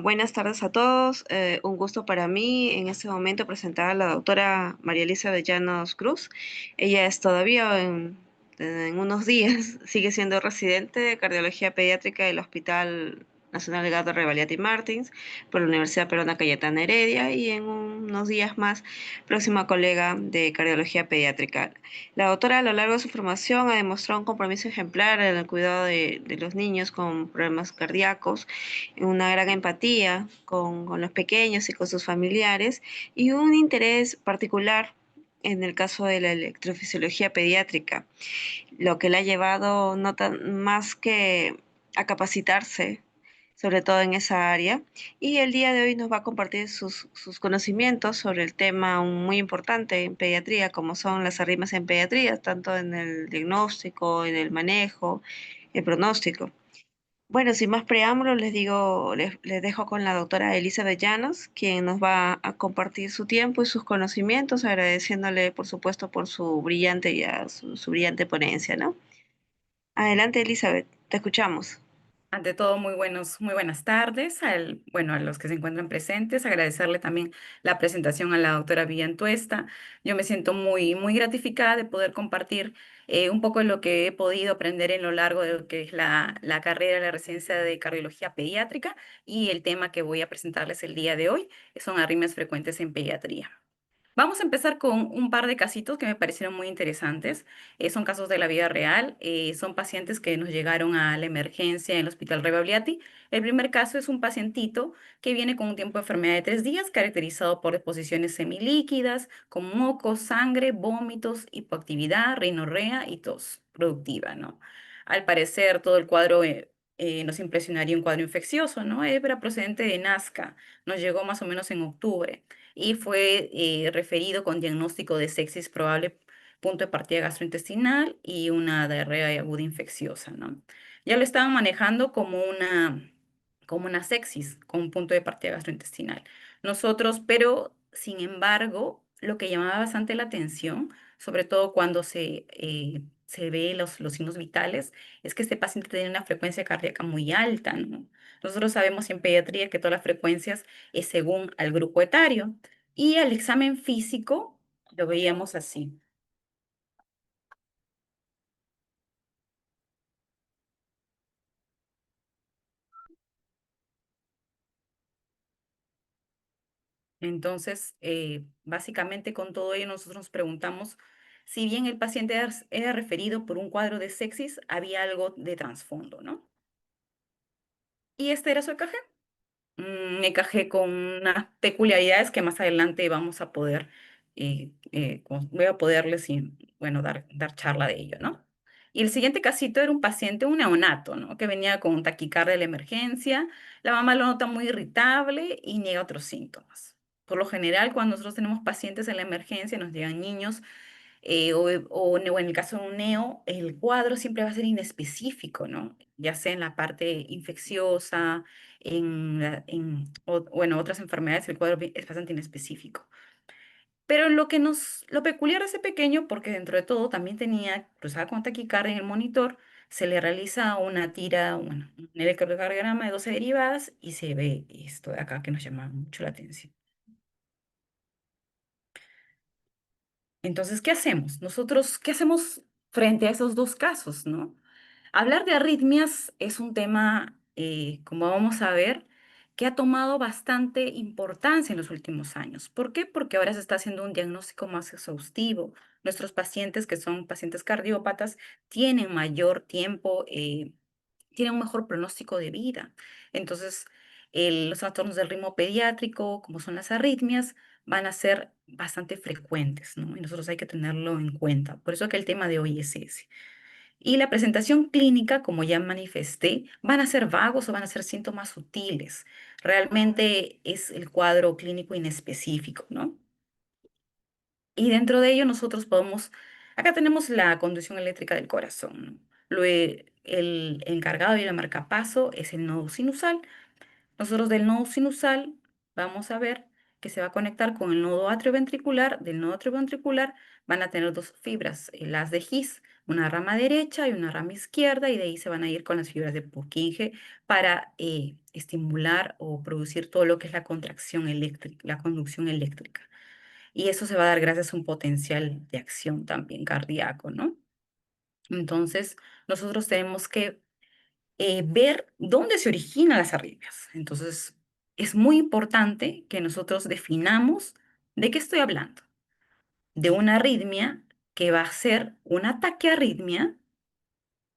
Buenas tardes a todos. Un gusto para mí en este momento presentar a la doctora María Elisa de Llanos Cruz. Ella es todavía en unos días, sigue siendo residente de cardiología pediátrica del Hospital Nacional Edgardo Revalliati Martins por la Universidad Peruana Cayetana Heredia y en unos días más próxima colega de cardiología pediátrica. La doctora a lo largo de su formación ha demostrado un compromiso ejemplar en el cuidado de los niños con problemas cardíacos, una gran empatía con los pequeños y con sus familiares y un interés particular en el caso de la electrofisiología pediátrica, lo que le ha llevado no más que a capacitarse, sobre todo en esa área. Y el día de hoy nos va a compartir sus conocimientos sobre el tema muy importante en pediatría, como son las arritmias en pediatría, tanto en el diagnóstico, en el manejo, el pronóstico. Bueno, sin más preámbulos, les dejo con la doctora Elizabeth Llanos, quien nos va a compartir su tiempo y sus conocimientos, agradeciéndole, por supuesto, por su brillante ponencia, ¿no? Adelante, Elizabeth, te escuchamos. Ante todo, muy buenas tardes a los que se encuentran presentes. Agradecerle también la presentación a la doctora Villantuesta. Yo me siento muy gratificada de poder compartir un poco de lo que he podido aprender en lo largo de lo que es la carrera, la residencia de cardiología pediátrica, y el tema que voy a presentarles el día de hoy son arritmias frecuentes en pediatría. Vamos a empezar con un par de casitos que me parecieron muy interesantes. Son casos de la vida real. Son pacientes que nos llegaron a la emergencia en el Hospital Rebagliati. El primer caso es un pacientito que viene con un tiempo de enfermedad de 3 días, caracterizado por deposiciones semilíquidas, con mocos, sangre, vómitos, hipoactividad, rinorrea y tos productiva, ¿no? Al parecer, todo el cuadro nos impresionaría un cuadro infeccioso, ¿no? Era procedente de Nazca. Nos llegó más o menos en octubre y fue referido con diagnóstico de sepsis probable, punto de partida gastrointestinal y una diarrea aguda infecciosa, ¿no? Ya lo estaban manejando como una sepsis con un punto de partida gastrointestinal. Nosotros, pero sin embargo, lo que llamaba bastante la atención, sobre todo cuando se ve los signos vitales, es que este paciente tenía una frecuencia cardíaca muy alta, ¿no? Nosotros sabemos en pediatría que todas las frecuencias es según al grupo etario. Y el examen físico lo veíamos así. Entonces, básicamente con todo ello nosotros nos preguntamos si bien el paciente era referido por un cuadro de sepsis, había algo de trasfondo, ¿no? Y este era su EKG. Un EKG con unas peculiaridades que más adelante vamos a poder, voy a poderles, bueno, dar charla de ello, ¿no? Y el siguiente casito era un paciente, un neonato, ¿no? Que venía con taquicardia de la emergencia. La mamá lo nota muy irritable y niega otros síntomas. Por lo general, cuando nosotros tenemos pacientes en la emergencia, nos llegan niños, o en el caso de un neo, el cuadro siempre va a ser inespecífico, ¿no? Ya sea en la parte infecciosa, bueno, otras enfermedades, el cuadro es bastante inespecífico. Pero lo peculiar de ese pequeño, porque dentro de todo también cruzaba con taquicardia en el monitor, se le realiza una tira, bueno, un electrocardiograma de 12 derivadas y se ve esto de acá que nos llama mucho la atención. Entonces, ¿qué hacemos? Nosotros, ¿qué hacemos frente a esos dos casos, no? Hablar de arritmias es un tema, como vamos a ver, que ha tomado bastante importancia en los últimos años. ¿Por qué? Porque ahora se está haciendo un diagnóstico más exhaustivo. Nuestros pacientes, que son pacientes cardiópatas, tienen mayor tiempo, tienen un mejor pronóstico de vida. Entonces, los trastornos del ritmo pediátrico, como son las arritmias, van a ser bastante frecuentes, ¿no? Y nosotros hay que tenerlo en cuenta. Por eso que el tema de hoy es ese. Y la presentación clínica, como ya manifesté, van a ser vagos o van a ser síntomas sutiles. Realmente es el cuadro clínico inespecífico, ¿no? Y dentro de ello nosotros acá tenemos la conducción eléctrica del corazón, ¿no? El encargado de la marcapaso es el nodo sinusal. Nosotros del nodo sinusal vamos a ver que se va a conectar con el nodo atrioventricular. Del nodo atrioventricular van a tener dos fibras, las de His, una rama derecha y una rama izquierda, y de ahí se van a ir con las fibras de Purkinje para estimular o producir todo lo que es la contracción eléctrica, la conducción eléctrica. Y eso se va a dar gracias a un potencial de acción también cardíaco, ¿no? Entonces, nosotros tenemos que ver dónde se originan las arritmias. Entonces, es muy importante que nosotros definamos de qué estoy hablando. De una arritmia que va a ser una taquiarritmia,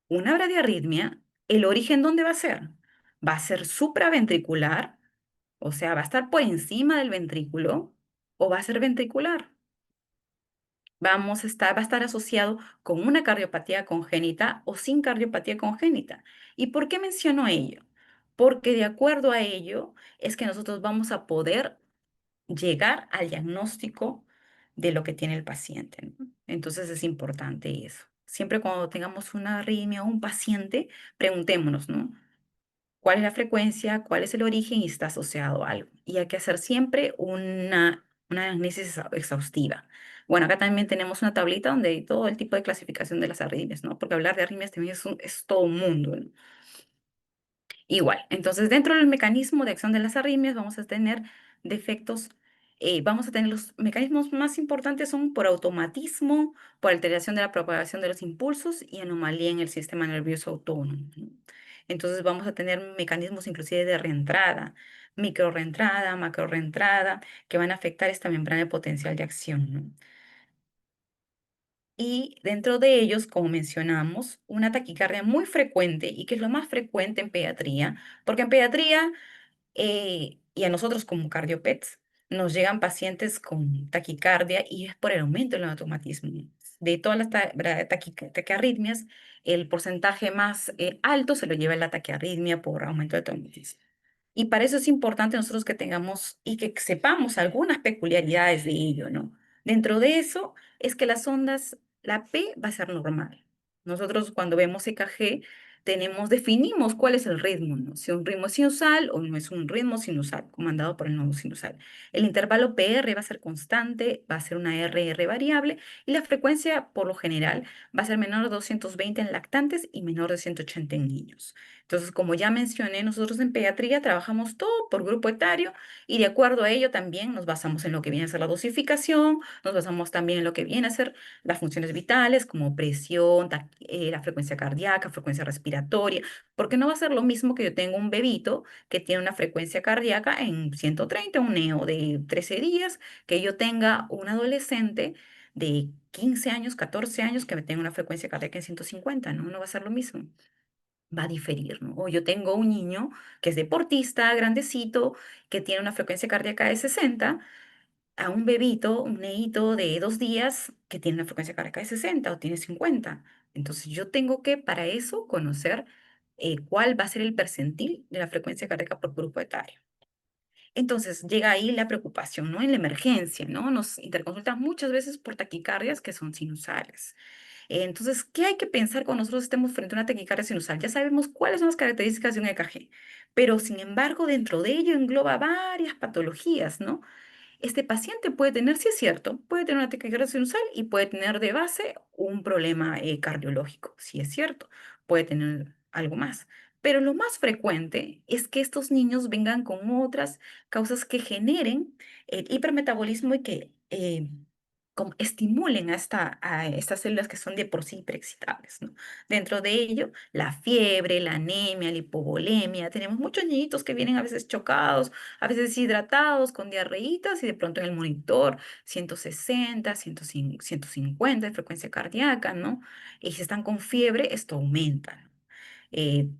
una bradiarritmia. ¿El origen dónde va a ser? Va a ser supraventricular, o sea, va a estar por encima del ventrículo, o va a ser ventricular. Va a estar asociado con una cardiopatía congénita o sin cardiopatía congénita. ¿Y por qué menciono ello? Porque de acuerdo a ello es que nosotros vamos a poder llegar al diagnóstico de lo que tiene el paciente, ¿no? Entonces es importante eso. Siempre cuando tengamos una arritmia o un paciente, preguntémonos, ¿no? ¿Cuál es la frecuencia? ¿Cuál es el origen? Y está asociado a algo. Y hay que hacer siempre una anamnesis exhaustiva. Bueno, acá también tenemos una tablita donde hay todo el tipo de clasificación de las arritmias, ¿no? Porque hablar de arritmias también es todo un mundo, ¿no? Igual, entonces dentro del mecanismo de acción de las arritmias vamos a tener defectos, vamos a tener los mecanismos más importantes son por automatismo, por alteración de la propagación de los impulsos y anomalía en el sistema nervioso autónomo, ¿no? Entonces vamos a tener mecanismos inclusive de reentrada, micro reentrada, macro reentrada, que van a afectar esta membrana de potencial de acción, ¿no? Y dentro de ellos, como mencionamos, una taquicardia muy frecuente y que es lo más frecuente en pediatría, porque en pediatría y a nosotros como cardiopets nos llegan pacientes con taquicardia y es por el aumento del automatismo. De todas las taquiarritmias, el porcentaje más alto se lo lleva la taquiarritmia por aumento del automatismo. Y para eso es importante nosotros que tengamos y que sepamos algunas peculiaridades de ello, ¿no? Dentro de eso es que las ondas, la P va a ser normal. Nosotros cuando vemos EKG definimos cuál es el ritmo, ¿no? Si un ritmo es sinusal o no es un ritmo sinusal, comandado por el nodo sinusal. El intervalo PR va a ser constante, va a ser una RR variable y la frecuencia por lo general va a ser menor de 220 en lactantes y menor de 180 en niños. Entonces, como ya mencioné, nosotros en pediatría trabajamos todo por grupo etario y de acuerdo a ello también nos basamos en lo que viene a ser la dosificación, nos basamos también en lo que viene a ser las funciones vitales como presión, la frecuencia cardíaca, frecuencia respiratoria, porque no va a ser lo mismo que yo tengo un bebito que tiene una frecuencia cardíaca en 130, un neo de 13 días, que yo tenga un adolescente de 15 años, 14 años que me tenga una frecuencia cardíaca en 150, ¿no? No va a ser lo mismo, va a diferir, ¿no? O yo tengo un niño que es deportista, grandecito, que tiene una frecuencia cardíaca de 60, a un bebito, un neito de 2 días que tiene una frecuencia cardíaca de 60 o tiene 50. Entonces yo tengo que para eso conocer cuál va a ser el percentil de la frecuencia cardíaca por grupo etario. Entonces llega ahí la preocupación, ¿no? En la emergencia, ¿no? Nos interconsultan muchas veces por taquicardias que son sinusales. Entonces, ¿qué hay que pensar cuando nosotros estemos frente a una taquicardia sinusal? Ya sabemos cuáles son las características de un EKG, pero sin embargo, dentro de ello engloba varias patologías, ¿no? Este paciente puede tener, sí es cierto, puede tener una taquicardia sinusal y puede tener de base un problema cardiológico, sí es cierto, puede tener algo más. Pero lo más frecuente es que estos niños vengan con otras causas que generen el hipermetabolismo y que como estimulen a estas células que son de por sí preexcitables, ¿no? Dentro de ello, la fiebre, la anemia, la hipovolemia. Tenemos muchos niñitos que vienen a veces chocados, a veces deshidratados, con diarreitas y de pronto en el monitor 160, 150 de frecuencia cardíaca, ¿no? Y si están con fiebre, esto aumenta, ¿no?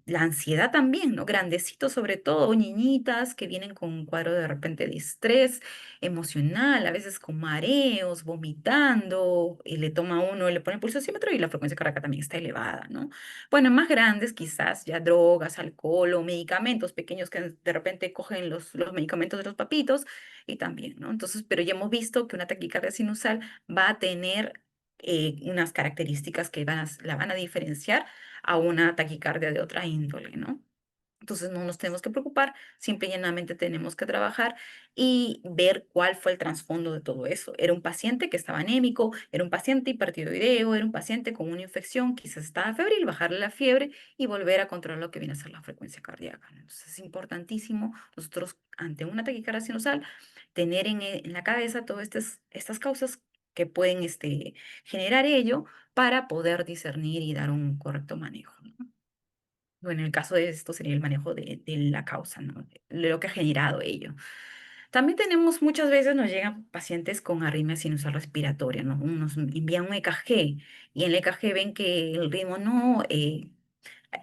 La ansiedad también, ¿no? Grandecitos sobre todo, niñitas que vienen con un cuadro de repente de estrés emocional, a veces con mareos, vomitando, y le toma uno, le pone el pulsómetro y la frecuencia cardíaca también está elevada, ¿no? Bueno, en más grandes quizás ya drogas, alcohol o medicamentos pequeños que de repente cogen los medicamentos de los papitos y también, ¿no? Entonces, pero ya hemos visto que una taquicardia sinusal va a tener unas características que la van a diferenciar a una taquicardia de otra índole, ¿no? Entonces no nos tenemos que preocupar, simple y llanamente tenemos que trabajar y ver cuál fue el trasfondo de todo eso. Era un paciente que estaba anémico, era un paciente hipertiroideo, era un paciente con una infección, quizás estaba febril, bajarle la fiebre y volver a controlar lo que viene a ser la frecuencia cardíaca, ¿no? Entonces es importantísimo nosotros ante una taquicardia sinusal tener en la cabeza todas estas causas que pueden generar ello para poder discernir y dar un correcto manejo, ¿no? Bueno, en el caso de esto sería el manejo de la causa, ¿no? De lo que ha generado ello. También tenemos, muchas veces nos llegan pacientes con arritmia sinusal respiratoria, ¿no? Nos envían un EKG y en el EKG ven que el ritmo no,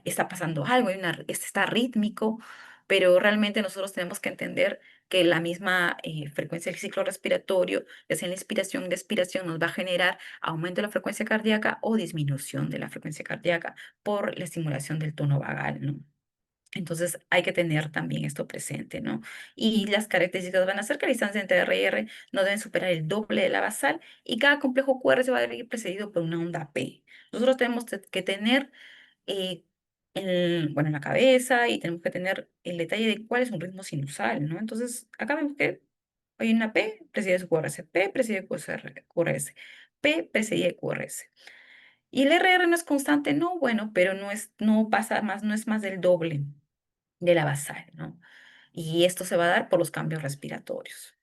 está pasando algo, este está rítmico, pero realmente nosotros tenemos que entender que la misma frecuencia del ciclo respiratorio, ya sea en la inspiración y la expiración, nos va a generar aumento de la frecuencia cardíaca o disminución de la frecuencia cardíaca por la estimulación del tono vagal, ¿no? Entonces hay que tener también esto presente, ¿no? Y las características van a ser que la distancia entre R y R no deben superar el doble de la basal y cada complejo QR se va a ir precedido por una onda P. Nosotros tenemos que tener eh, bueno, en la cabeza y tenemos que tener el detalle de cuál es un ritmo sinusal, ¿no? Entonces, acá vemos que hay una P precedida de su QRS, P precedida de QRS, P precedida de QRS. Y el RR no es constante, no, bueno, pero no pasa más, no es más del doble de la basal, ¿no? Y esto se va a dar por los cambios respiratorios.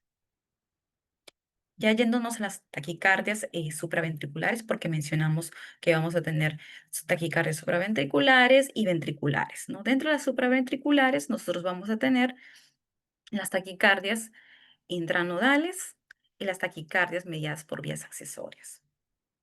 Ya yéndonos a las taquicardias supraventriculares, porque mencionamos que vamos a tener taquicardias supraventriculares y ventriculares, ¿no? Dentro de las supraventriculares, nosotros vamos a tener las taquicardias intranodales y las taquicardias mediadas por vías accesorias.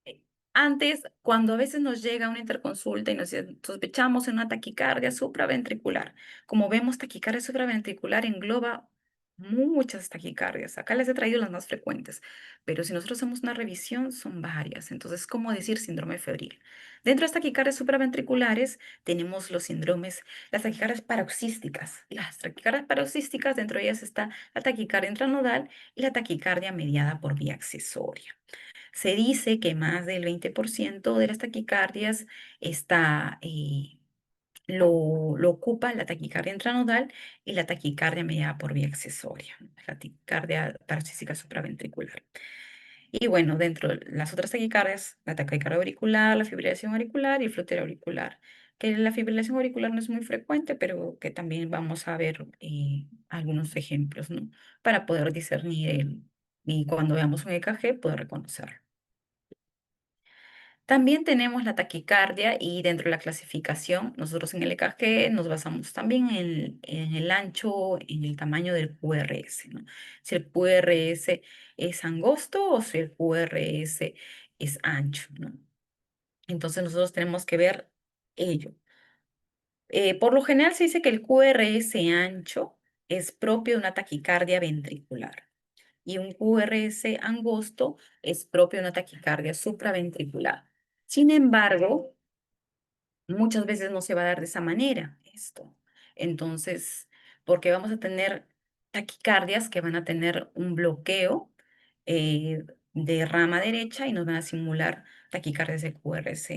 Eh, Antes, cuando a veces nos llega una interconsulta y nos sospechamos en una taquicardia supraventricular, como vemos, taquicardia supraventricular engloba muchas taquicardias. Acá les he traído las más frecuentes, pero si nosotros hacemos una revisión, son varias. Entonces, es como decir síndrome febril. Dentro de las taquicardias supraventriculares tenemos los síndromes, las taquicardias paroxísticas. Las taquicardias paroxísticas, dentro de ellas está la taquicardia intranodal y la taquicardia mediada por vía accesoria. Se dice que más del 20% de las taquicardias está, lo ocupa la taquicardia intranodal y la taquicardia mediada por vía accesoria, ¿no? La taquicardia paroxística supraventricular. Y bueno, dentro de las otras taquicardias, la taquicardia auricular, la fibrilación auricular y el flúter auricular, que la fibrilación auricular no es muy frecuente, pero que también vamos a ver algunos ejemplos, ¿no? Para poder discernir y cuando veamos un EKG, poder reconocerlo. También tenemos la taquicardia y dentro de la clasificación, nosotros en el EKG nos basamos también en el ancho, en el tamaño del QRS, ¿no? Si el QRS es angosto o si el QRS es ancho, ¿no? Entonces nosotros tenemos que ver ello. Por lo general se dice que el QRS ancho es propio de una taquicardia ventricular y un QRS angosto es propio de una taquicardia supraventricular. Sin embargo, muchas veces no se va a dar de esa manera esto. Entonces, porque vamos a tener taquicardias que van a tener un bloqueo de rama derecha y nos van a simular taquicardias de QRS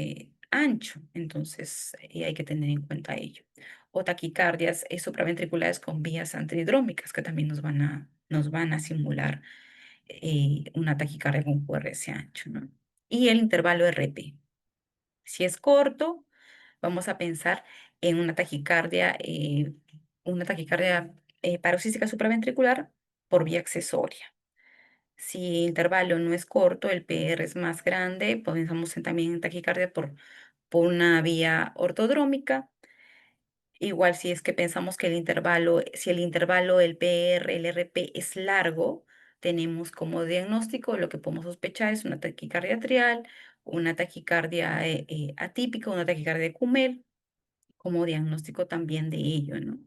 ancho. Entonces, hay que tener en cuenta ello. O taquicardias supraventriculares con vías antidrómicas que también nos van a simular una taquicardia con QRS ancho, ¿no? Y el intervalo RP. Si es corto, vamos a pensar en una taquicardia paroxística supraventricular por vía accesoria. Si el intervalo no es corto, el PR es más grande, pensamos también en taquicardia por una vía ortodrómica. Igual si es que pensamos que si el intervalo, el PR, el RP es largo, tenemos como diagnóstico lo que podemos sospechar es una taquicardia atrial, una taquicardia atípica, una taquicardia de Kummel, como diagnóstico también de ello, ¿no?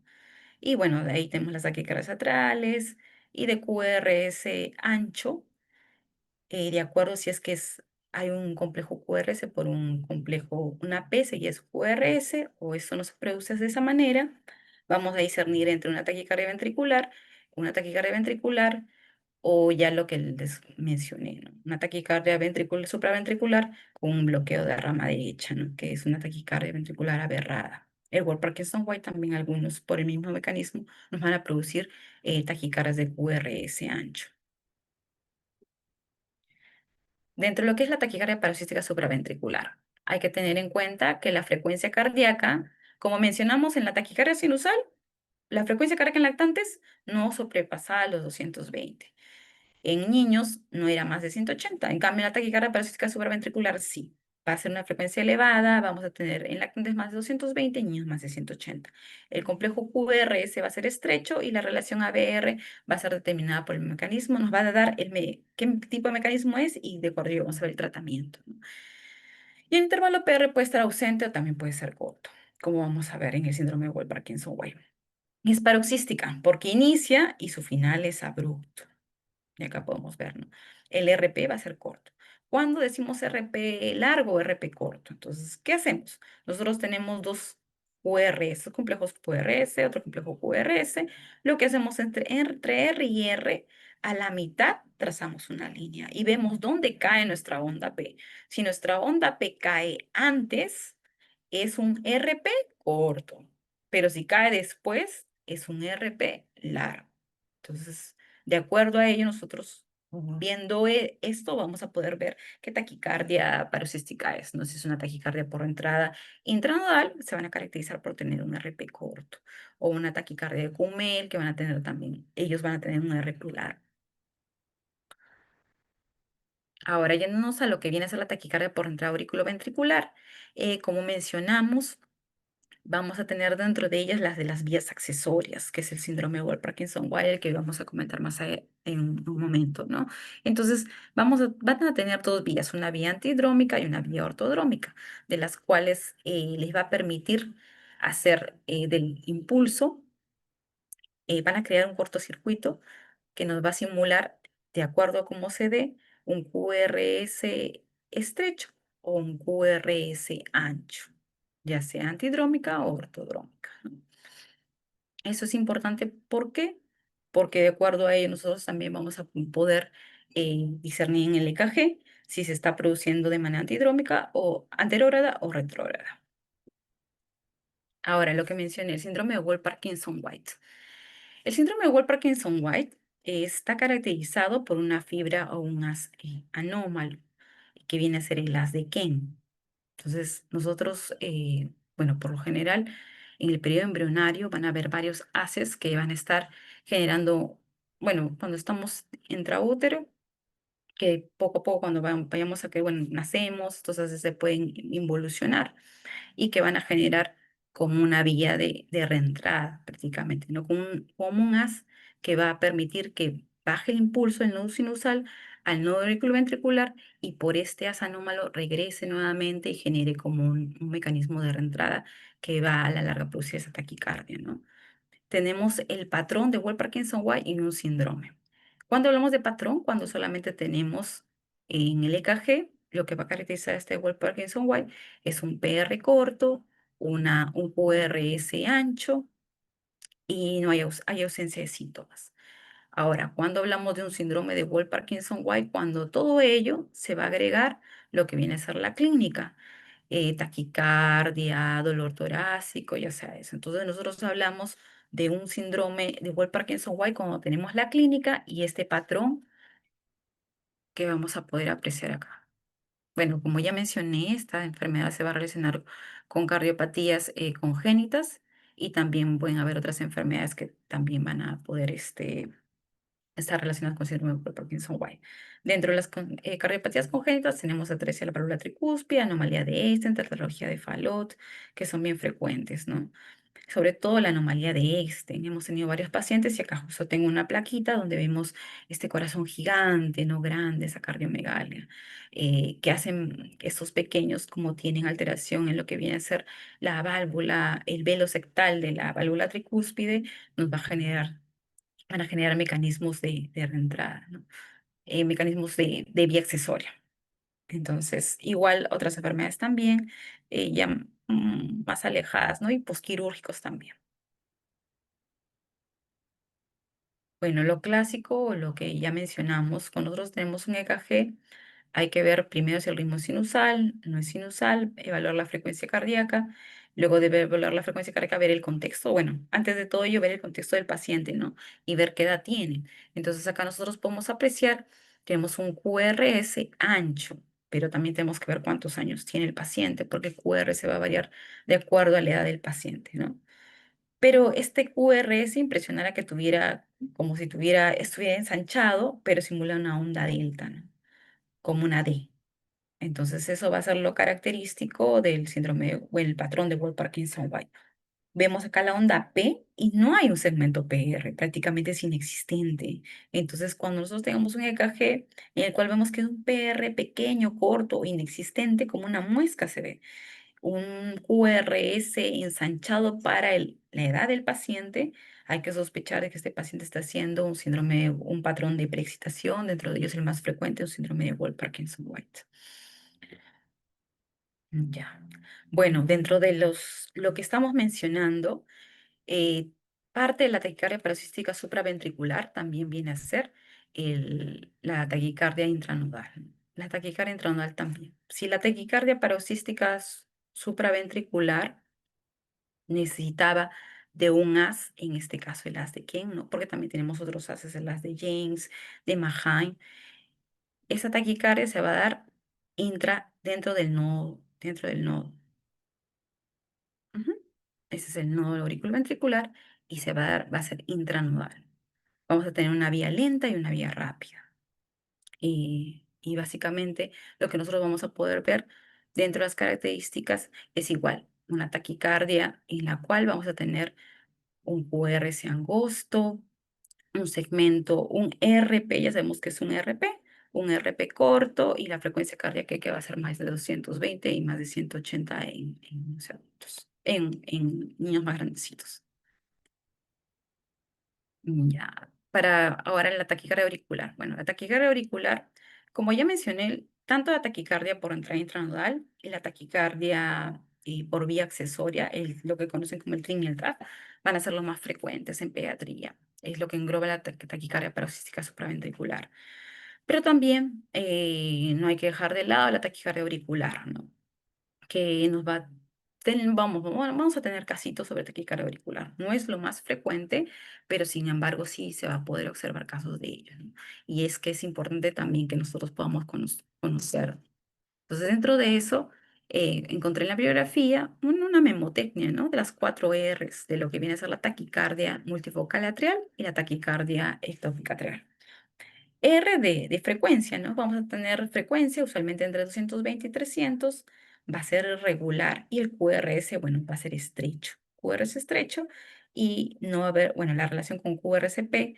Y bueno, de ahí tenemos las taquicardias atriales y de QRS ancho, de acuerdo si es que hay un complejo QRS por un complejo, una P y es QRS, o eso no se produce de esa manera, vamos a discernir entre una taquicardia ventricular, o ya lo que les mencioné, ¿no? Una taquicardia supraventricular con un bloqueo de rama derecha, ¿no? Que es una taquicardia ventricular aberrada. El Word Parkinson White también algunos por el mismo mecanismo nos van a producir taquicardias de QRS ancho. Dentro de lo que es la taquicardia paroxística supraventricular, hay que tener en cuenta que la frecuencia cardíaca, como mencionamos en la taquicardia sinusal, la frecuencia cardíaca en lactantes no sobrepasaba los 220. En niños no era más de 180. En cambio, la taquicardia paroxística supraventricular sí. Va a ser una frecuencia elevada, vamos a tener en lactantes más de 220, en niños más de 180. El complejo QRS va a ser estrecho y la relación ABR va a ser determinada por el mecanismo. Nos va a dar qué tipo de mecanismo es y de acuerdo a ello vamos a ver el tratamiento, ¿no? Y el intervalo PR puede estar ausente o también puede ser corto, como vamos a ver en el síndrome de Wolff-Parkinson-White. Es paroxística porque inicia y su final es abrupto. Y acá podemos ver, ¿no? El RP va a ser corto. ¿Cuándo decimos RP largo o RP corto? Entonces, ¿qué hacemos? Nosotros tenemos dos QRS, complejos QRS, otro complejo QRS. Lo que hacemos entre R y R, a la mitad trazamos una línea y vemos dónde cae nuestra onda P. Si nuestra onda P cae antes, es un RP corto, pero si cae después, es un RP largo. Entonces, de acuerdo a ello, nosotros viendo esto vamos a poder ver qué taquicardia paroxística es. No sé si es una taquicardia por entrada intranodal, se van a caracterizar por tener un RP corto, o una taquicardia de Kummel, que van a tener también, ellos van a tener un RP largo. Ahora, yéndonos a lo que viene a ser la taquicardia por entrada auriculoventricular, como mencionamos, vamos a tener dentro de ellas las de las vías accesorias, que es el síndrome de Wolff-Parkinson-White, que vamos a comentar más en un momento, ¿no? Entonces, van a tener dos vías, una vía antidrómica y una vía ortodrómica, de las cuales les va a permitir hacer del impulso, van a crear un cortocircuito que nos va a simular, de acuerdo a cómo se dé, un QRS estrecho o un QRS ancho, ya sea antidrómica o ortodrómica, ¿no? Eso es importante, ¿por qué? Porque de acuerdo a ello nosotros también vamos a poder discernir en el EKG si se está produciendo de manera antidrómica o anterógrada o retrógrada. Ahora, lo que mencioné, el síndrome de Wolff-Parkinson-White. El síndrome de Wolff-Parkinson-White está caracterizado por una fibra o un haz anómalo, que viene a ser el haz de Ken. Entonces, nosotros, bueno, por lo general, en el periodo embrionario van a haber varios haces que van a estar generando, bueno, cuando estamos intraútero, que poco a poco cuando vayamos a que, bueno, nacemos, estos haces se pueden involucionar y que van a generar como una vía de reentrada prácticamente, ¿no? Como un haz que va a permitir que baje el impulso del nodo sinusal al nodo auriculoventricular y por este haz anómalo regrese nuevamente y genere como un mecanismo de reentrada que va a la larga producir esa taquicardia, ¿no? Tenemos el patrón de Wolff-Parkinson-White y un síndrome. Cuando hablamos de patrón, cuando solamente tenemos en el EKG, lo que va a caracterizar este Wolff-Parkinson-White es un PR corto, un QRS ancho y no hay ausencia de síntomas. Ahora, cuando hablamos de un síndrome de Wolff-Parkinson-White, cuando todo ello se va a agregar lo que viene a ser la clínica, taquicardia, dolor torácico, ya sea eso. Entonces, nosotros hablamos de un síndrome de Wolff-Parkinson-White cuando tenemos la clínica y este patrón que vamos a poder apreciar acá. Bueno, como ya mencioné, esta enfermedad se va a relacionar con cardiopatías congénitas y también pueden haber otras enfermedades que también van a poder está relacionado con síndrome de Parkinson-White. Dentro de las cardiopatías congénitas tenemos atresia de la válvula tricúspide, anomalía de Einstein, tetralogía de Fallot, que son bien frecuentes, ¿no? Sobre todo la anomalía de Einstein. Hemos tenido varios pacientes y acá justo tengo una plaquita donde vemos este corazón gigante, no grande, esa cardiomegalia, que hacen estos pequeños como tienen alteración en lo que viene a ser la válvula, el velo septal de la válvula tricúspide, nos va a generar van a generar mecanismos de reentrada, ¿no? Mecanismos de vía accesoria. Entonces, igual otras enfermedades también, ya más alejadas, ¿no? Y posquirúrgicos también. Bueno, lo clásico, o lo que ya mencionamos, cuando nosotros tenemos un EKG, hay que ver primero si el ritmo es sinusal, no es sinusal, evaluar la frecuencia cardíaca Luego de evaluar la frecuencia cardíaca, ver el contexto. Bueno, antes de todo ello, ver el contexto del paciente, ¿no? Y ver qué edad tiene. Entonces acá nosotros podemos apreciar, tenemos un QRS ancho, pero también tenemos que ver cuántos años tiene el paciente, porque el QRS va a variar de acuerdo a la edad del paciente, ¿no? Pero este QRS impresionara que tuviera, como si estuviera ensanchado, pero simula una onda delta, ¿no? Como una D. Entonces eso va a ser lo característico del síndrome o el patrón de Wolff-Parkinson-White. Vemos acá la onda P y no hay un segmento PR, prácticamente es inexistente. Entonces, cuando nosotros tengamos un EKG en el cual vemos que es un PR pequeño, corto, inexistente, como una muesca se ve, un QRS ensanchado para la edad del paciente, hay que sospechar de que este paciente está haciendo un síndrome, un patrón de preexcitación, dentro de ellos el más frecuente, un síndrome de Wolff-Parkinson-White. Ya. Bueno, dentro de lo que estamos mencionando, eh, parte de la taquicardia paroxística supraventricular también viene a ser la taquicardia intranodal. La taquicardia intranodal también. Si la taquicardia paroxística supraventricular necesitaba de un as, en este caso el as de Ken, ¿no? Porque también tenemos otros ases, el as de James, de Mahain. Esa taquicardia se va a dar dentro del nodo, dentro del nodo. Ujú. Ese es el nodo auriculoventricular y va a ser intranodal. Vamos a tener una vía lenta y una vía rápida. Y básicamente lo que nosotros vamos a poder ver dentro de las características es igual, una taquicardia en la cual vamos a tener un QRS angosto, un segmento, un RP, ya sabemos que es un RP corto y la frecuencia cardíaca que va a ser más de 220 y más de 180 en niños más grandecitos. Ya, para ahora la taquicardia auricular. Bueno, la taquicardia auricular, como ya mencioné, tanto la taquicardia por entrada intranodal y la taquicardia por vía accesoria, lo que conocen como el TRIN y el TRAP, van a ser los más frecuentes en pediatría. Es lo que engloba la taquicardia paroxística supraventricular. Pero también no hay que dejar de lado la taquicardia auricular, ¿no? Que nos va, vamos a tener casitos sobre taquicardia auricular. No es lo más frecuente, pero sin embargo sí se va a poder observar casos de ello, ¿no? Y es que es importante también que nosotros podamos conocer. Entonces, dentro de eso, encontré en la bibliografía una memotecnia, ¿no? De las 4 Rs, de lo que viene a ser la taquicardia multifocal atrial y la taquicardia ectópica atrial. R de frecuencia, ¿no? Vamos a tener frecuencia usualmente entre 220 y 300, va a ser regular y el QRS, bueno, va a ser estrecho. QRS estrecho y no va a haber, bueno, la relación con QRSP,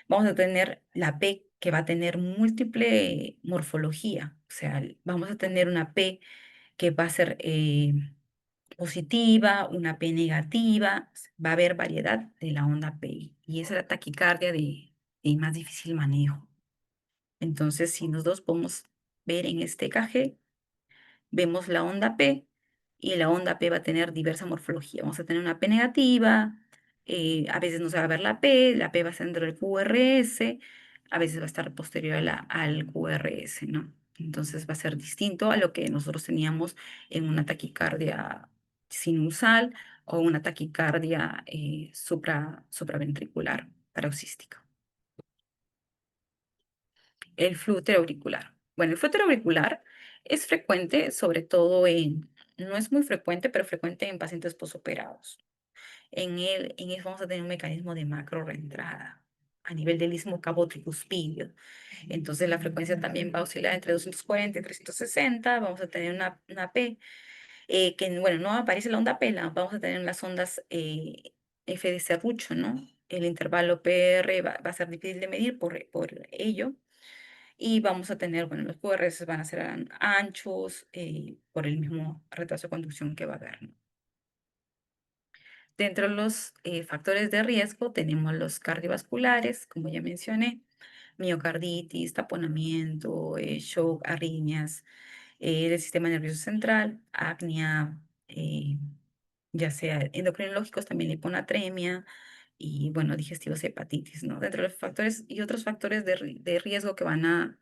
vamos a tener la P que va a tener múltiple morfología, o sea, vamos a tener una P que va a ser positiva, una P negativa, va a haber variedad de la onda P y esa es la taquicardia de más difícil manejo. Entonces, si nosotros podemos ver en este EKG, vemos la onda P y la onda P va a tener diversa morfología. Vamos a tener una P negativa, a veces no se va a ver la P va a estar dentro del QRS, a veces va a estar posterior al QRS, ¿no? Entonces va a ser distinto a lo que nosotros teníamos en una taquicardia sinusal o una taquicardia supraventricular paroxística. El flúter auricular. Bueno, el flúter auricular es frecuente, sobre todo no es muy frecuente, pero frecuente en pacientes posoperados. En él vamos a tener un mecanismo de macro reentrada a nivel del istmo cabo-tricuspidio. Entonces la frecuencia también va a oscilar entre 240 y 360. Vamos a tener una P, que bueno, no aparece la onda P, vamos a tener las ondas F de serrucho, ¿no? El intervalo PR va a ser difícil de medir por ello. Y vamos a tener, bueno, los QRS van a ser anchos por el mismo retraso de conducción que va a haber, ¿no? Dentro de los factores de riesgo tenemos los cardiovasculares, como ya mencioné, miocarditis, taponamiento, shock, arritmias del sistema nervioso central, apnea, ya sea endocrinológicos, también la hiponatremia y, bueno, digestivos, hepatitis, ¿no? Dentro de los factores y otros factores de riesgo que van a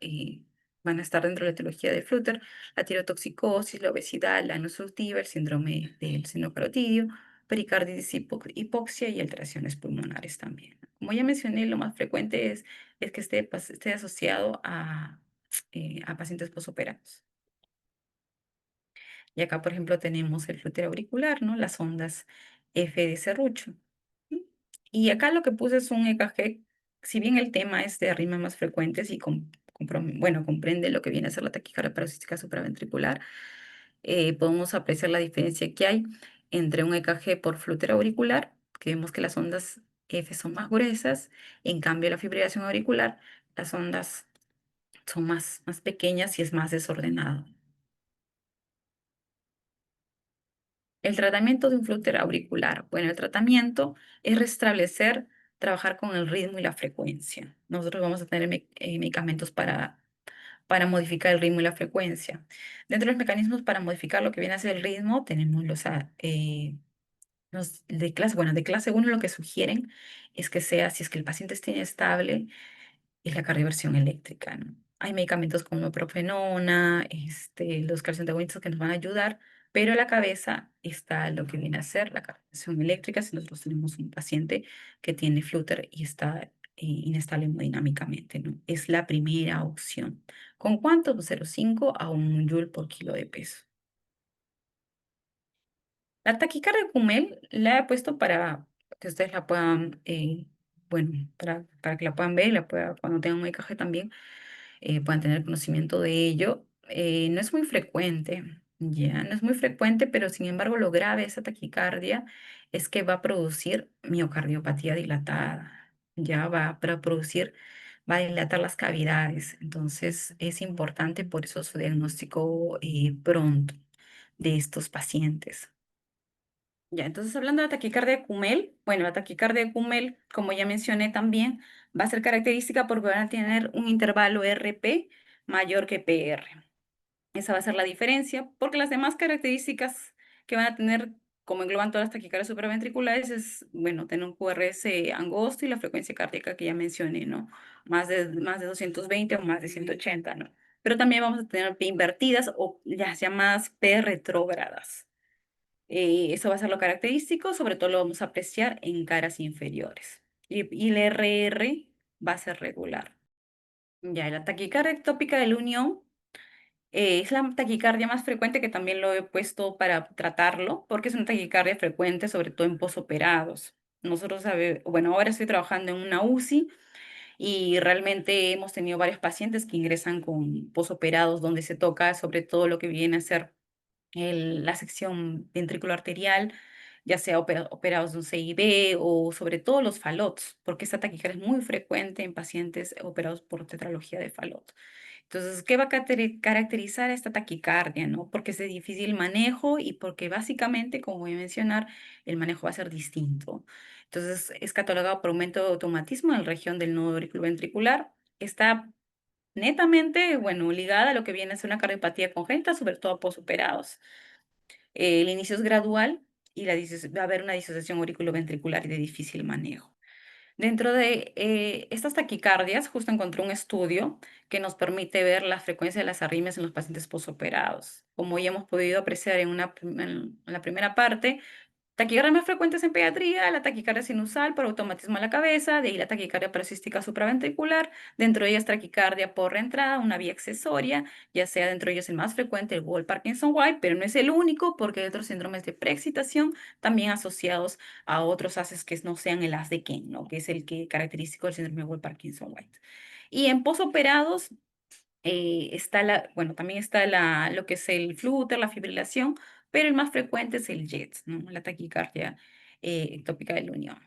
van a estar dentro de la etiología de Flutter, la tirotoxicosis, la obesidad, la anuncia obstructiva, el síndrome del seno carotidio, pericarditis, hipoxia y alteraciones pulmonares también. Como ya mencioné, lo más frecuente es que esté asociado a pacientes posoperados. Y acá, por ejemplo, tenemos el flúter auricular, ¿no? Las ondas F de serrucho. ¿Sí? Y acá lo que puse es un EKG, si bien el tema es de arritmias más frecuentes y bueno, comprende lo que viene a ser la taquicardia paroxística supraventricular, podemos apreciar la diferencia que hay entre un EKG por flúter auricular, que vemos que las ondas F son más gruesas, en cambio la fibrilación auricular, las ondas son más pequeñas y es más desordenado. El tratamiento de un flúter auricular. Bueno, el tratamiento es restablecer, trabajar con el ritmo y la frecuencia. Nosotros vamos a tener medicamentos para modificar el ritmo y la frecuencia. Dentro de los mecanismos para modificar lo que viene a ser el ritmo, tenemos los de clase 1 lo que sugieren es que sea, si es que el paciente está inestable, es la cardioversión eléctrica, ¿no? Hay medicamentos como profenona, los calcio-antagonistas que nos van a ayudar, pero a la cabeza está lo que viene a ser la cardioversión eléctrica si nosotros tenemos un paciente que tiene flúter y está inestable hemodinámicamente, ¿no? Es la primera opción. ¿Con cuánto? Pues 0,5 a 1 joule por kilo de peso. La taquicardia Cumel la he puesto para que ustedes la puedan, bueno, para que la puedan ver y cuando tengan un EKG también puedan tener conocimiento de ello. No es muy frecuente, ya, no es muy frecuente, pero sin embargo lo grave de esa taquicardia es que va a producir miocardiopatía dilatada, ya va a dilatar las cavidades. Entonces es importante por eso su diagnóstico pronto de estos pacientes. Ya, entonces hablando de la taquicardia de Kumel, bueno, la taquicardia de Kumel, como ya mencioné también, va a ser característica porque van a tener un intervalo RP mayor que PR. Esa va a ser la diferencia, porque las demás características que van a tener, como engloban todas las taquicardias supraventriculares, es, bueno, tener un QRS angosto y la frecuencia cardíaca que ya mencioné, ¿no? Más de 220 o más de 180, ¿no? Pero también vamos a tener P invertidas o las llamadas P retrógradas. Eso va a ser lo característico, sobre todo lo vamos a apreciar en caras inferiores. Y el RR va a ser regular. Ya, la taquicardia ectópica de la unión es la taquicardia más frecuente que también lo he puesto para tratarlo, porque es una taquicardia frecuente, sobre todo en posoperados. Bueno, ahora estoy trabajando en una UCI y realmente hemos tenido varios pacientes que ingresan con posoperados donde se toca sobre todo lo que viene a ser la sección ventrículo arterial, ya sea operados de un CIB o sobre todo los falots, porque esta taquicardia es muy frecuente en pacientes operados por tetralogía de Fallot. Entonces, ¿qué va a caracterizar esta taquicardia, no? Porque es de difícil manejo y porque básicamente, como voy a mencionar, el manejo va a ser distinto. Entonces, es catalogado por aumento de automatismo en la región del nodo auriculoventricular. Está netamente, bueno, ligada a lo que viene a ser una cardiopatía congénita, sobre todo posoperados. El inicio es gradual y va a haber una disociación auriculoventricular y de difícil manejo. Dentro de estas taquicardias, justo encontré un estudio que nos permite ver la frecuencia de las arritmias en los pacientes posoperados. Como ya hemos podido apreciar en la primera parte, taquicardias más frecuentes en pediatría, la taquicardia sinusal por automatismo a la cabeza, de ahí la taquicardia paroxística supraventricular, dentro de ellas taquicardia por reentrada, una vía accesoria, ya sea dentro de ellos el más frecuente, el Wolff-Parkinson-White, pero no es el único porque hay otros síndromes de preexcitación también asociados a otros haces que no sean el haz de Kane, ¿no? Que es el que característico del síndrome de Wolff-Parkinson-White. Y en posoperados bueno, también está lo que es el flúter, la fibrilación, pero el más frecuente es el JET, ¿no? La taquicardia ectópica de la unión.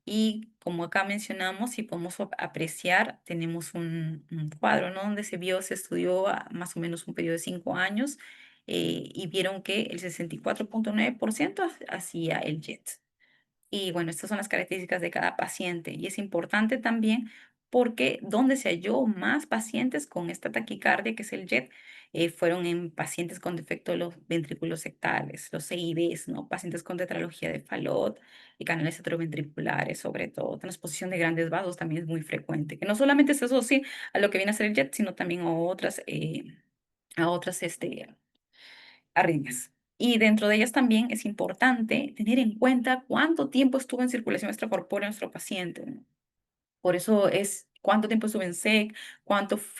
Y como acá mencionamos, si podemos apreciar, tenemos un cuadro, ¿no? Donde se estudió a más o menos un periodo de 5 años y vieron que el 64,9% hacía el JET. Y bueno, estas son las características de cada paciente y es importante también porque donde se halló más pacientes con esta taquicardia, que es el JET, fueron en pacientes con defecto de los ventrículos sectales, los CIVs, ¿no? Pacientes con tetralogía de Fallot y canales atrioventriculares, sobre todo. Transposición de grandes vasos también es muy frecuente, que no solamente se asocia a lo que viene a ser el JET, sino también a otras arritmias. Y dentro de ellas también es importante tener en cuenta cuánto tiempo estuvo en circulación extracorpórea nuestro paciente, ¿no? Por eso es cuánto tiempo estuvo en SEC,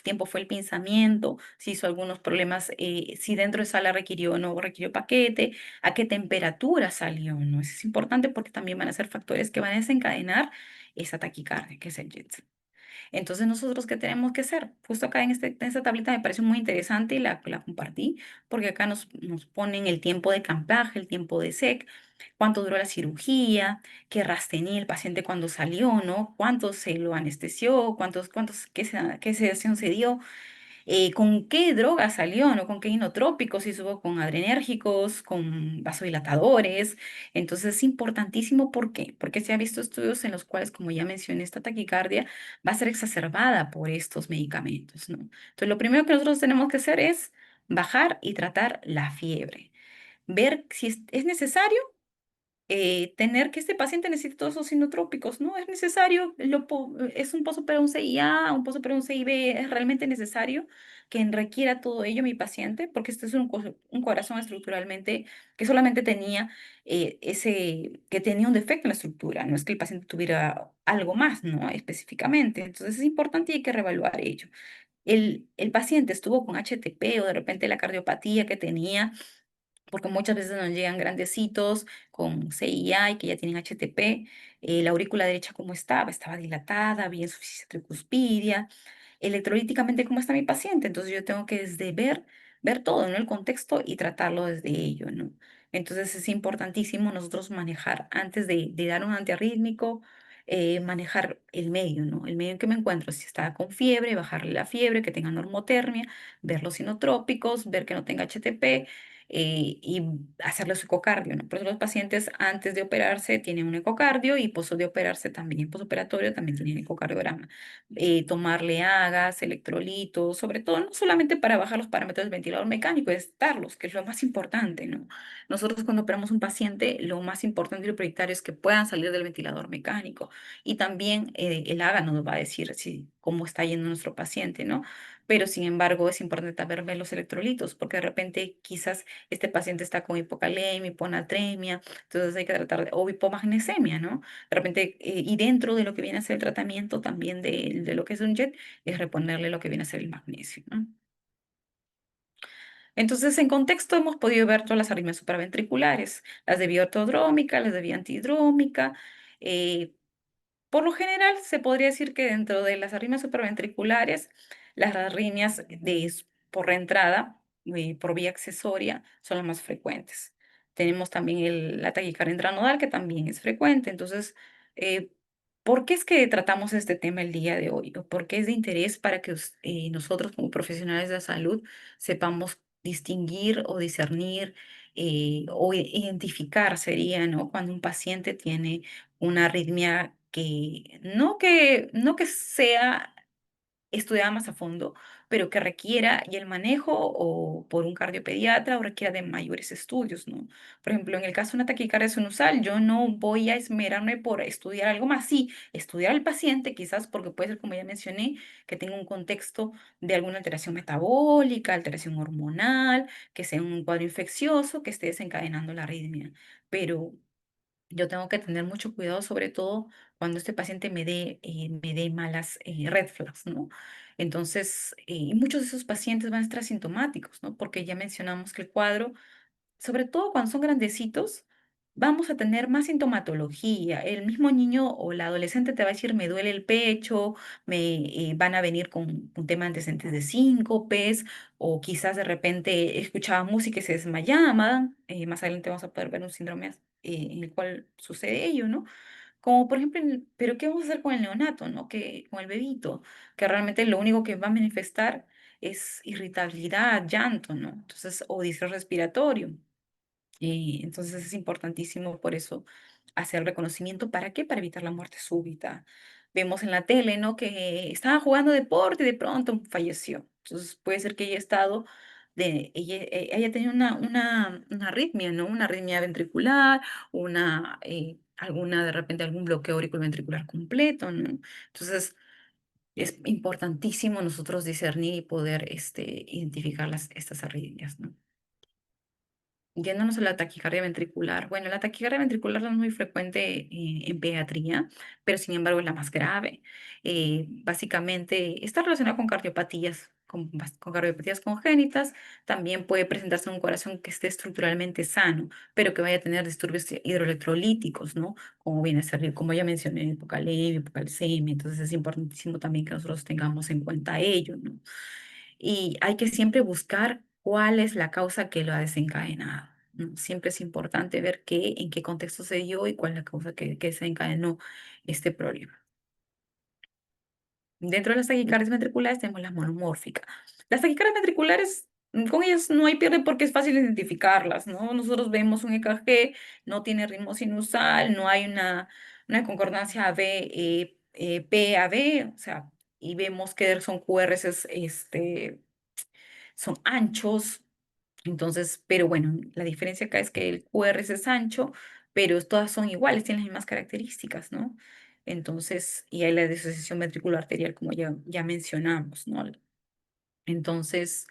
tiempo fue el pinzamiento, si hizo algunos problemas, si dentro de sala requirió o no requirió paquete, a qué temperatura salió, ¿no? Eso es importante porque también van a ser factores que van a desencadenar esa taquicardia, que es el jet. Entonces, nosotros, ¿qué tenemos que hacer? Justo acá en esta tablita me pareció muy interesante y la compartí, porque acá nos ponen el tiempo de camplaje, el tiempo de SEC, cuánto duró la cirugía, qué RAS tenía el paciente cuando salió, ¿no? Cuánto se lo anestesió, qué sedación se dio, con qué droga salió, ¿no? Con qué inotrópicos, si estuvo con adrenérgicos, con vasodilatadores. Entonces es importantísimo, ¿por qué? Porque se ha visto estudios en los cuales, como ya mencioné, esta taquicardia va a ser exacerbada por estos medicamentos, ¿no? Entonces lo primero que nosotros tenemos que hacer es bajar y tratar la fiebre, ver si es necesario tener que este paciente necesite todos esos sinotrópicos, ¿no? Es necesario, es un pozo para un CIA, un pozo para un CIB, es realmente necesario que requiera todo ello mi paciente, porque este es un corazón estructuralmente que solamente tenía que tenía un defecto en la estructura, no es que el paciente tuviera algo más, ¿no? Específicamente. Entonces es importante y hay que reevaluar ello. El paciente estuvo con HTP o de repente la cardiopatía que tenía porque muchas veces nos llegan grandecitos con CIA y que ya tienen HTP. La aurícula derecha, ¿cómo estaba? Estaba dilatada, había insuficiencia tricuspidia. Electrolíticamente, ¿cómo está mi paciente? Entonces yo tengo que desde ver todo, ¿no? El contexto y tratarlo desde ello, ¿no? Entonces es importantísimo nosotros manejar, antes de dar un antiarrítmico, manejar el medio, ¿no? El medio en que me encuentro, si está con fiebre, bajarle la fiebre, que tenga normotermia, ver los sinotrópicos, ver que no tenga HTP, y hacerle su ecocardio, ¿no? Por eso los pacientes antes de operarse tienen un ecocardio y post de operarse también, posoperatorio también tienen ecocardiograma. Tomarle agas, electrolitos, sobre todo, no solamente para bajar los parámetros del ventilador mecánico, es darlos, que es lo más importante, ¿no? Nosotros cuando operamos un paciente, lo más importante y lo prioritario es que puedan salir del ventilador mecánico. Y también el AGA nos va a decir cómo está yendo nuestro paciente, ¿no? Pero sin embargo es importante también ver los electrolitos, porque de repente quizás este paciente está con hipocalemia, hiponatremia, entonces hay que tratar o hipomagnesemia, ¿no? De repente, y dentro de lo que viene a ser el tratamiento también de lo que es un JET, es reponerle lo que viene a ser el magnesio, ¿no? Entonces, en contexto hemos podido ver todas las arritmias supraventriculares, las de vía ortodrómica, las de vía antidrómica, eh, por lo general, se podría decir que dentro de las arritmias supraventriculares, las arritmias por reentrada y por vía accesoria son las más frecuentes. Tenemos también la taquicardia intranodal, que también es frecuente. Entonces, eh, ¿por qué es que tratamos este tema el día de hoy? ¿O por qué es de interés para que nosotros como profesionales de la salud sepamos distinguir o discernir o identificar, sería, ¿no? Cuando un paciente tiene una arritmia que no que sea estudiada más a fondo, pero que requiera y el manejo o por un cardiopediatra o requiera de mayores estudios, ¿no? Por ejemplo, en el caso de una taquicardia sinusal, yo no voy a esmerarme por estudiar algo más, sí, estudiar al paciente quizás porque puede ser, como ya mencioné, que tenga un contexto de alguna alteración metabólica, alteración hormonal, que sea un cuadro infeccioso que esté desencadenando la arritmia, pero yo tengo que tener mucho cuidado, sobre todo cuando este paciente me dé malas red flags, ¿no? Entonces, y muchos de esos pacientes van a estar asintomáticos, ¿no? Porque ya mencionamos que el cuadro, sobre todo cuando son grandecitos, vamos a tener más sintomatología. El mismo niño o la adolescente te va a decir, me duele el pecho, van a venir con un tema de antecedentes de síncopes, o quizás de repente escuchaba música y se desmayaban. Más adelante vamos a poder ver un síndrome en el cual sucede ello, ¿no? Como por ejemplo, pero ¿qué vamos a hacer con el neonato, ¿no? Con el bebito, que realmente lo único que va a manifestar es irritabilidad, llanto, ¿no? Entonces, o distrés respiratorio. Y entonces es importantísimo por eso hacer reconocimiento. ¿Para qué? Para evitar la muerte súbita. Vemos en la tele, ¿no? Que estaba jugando deporte y de pronto falleció. Entonces puede ser que haya estado ella tenía una arritmia, ¿no? Una arritmia ventricular, alguna, de repente, algún bloqueo auriculoventricular completo, ¿no? Entonces, es importantísimo nosotros discernir y poder identificar estas arritmias, ¿no? Yéndonos a la taquicardia ventricular. Bueno, la taquicardia ventricular no es muy frecuente en pediatría, pero sin embargo es la más grave. Básicamente está relacionada con cardiopatías, con cardiopatías congénitas. También puede presentarse un corazón que esté estructuralmente sano, pero que vaya a tener disturbios hidroelectrolíticos, ¿no? Como viene a ser, como ya mencioné, hipocalemia, hipocalcemia. Entonces es importantísimo también que nosotros tengamos en cuenta ello, ¿no? Y hay que siempre buscar cuál es la causa que lo ha desencadenado, ¿no? Siempre es importante ver en qué contexto se dio y cuál es la causa que desencadenó este problema. Dentro de las taquicardias ventriculares tenemos las monomórficas. Las taquicardias ventriculares, con ellas no hay pierde porque es fácil identificarlas, ¿no? Nosotros vemos un EKG, no tiene ritmo sinusal, no hay una concordancia P a B, o sea, y vemos que son QRS, son anchos. Entonces, pero bueno, la diferencia acá es que el QRS es ancho, pero todas son iguales, tienen las mismas características, ¿no? Entonces, y hay la disociación ventricular arterial, como ya mencionamos, ¿no? Entonces,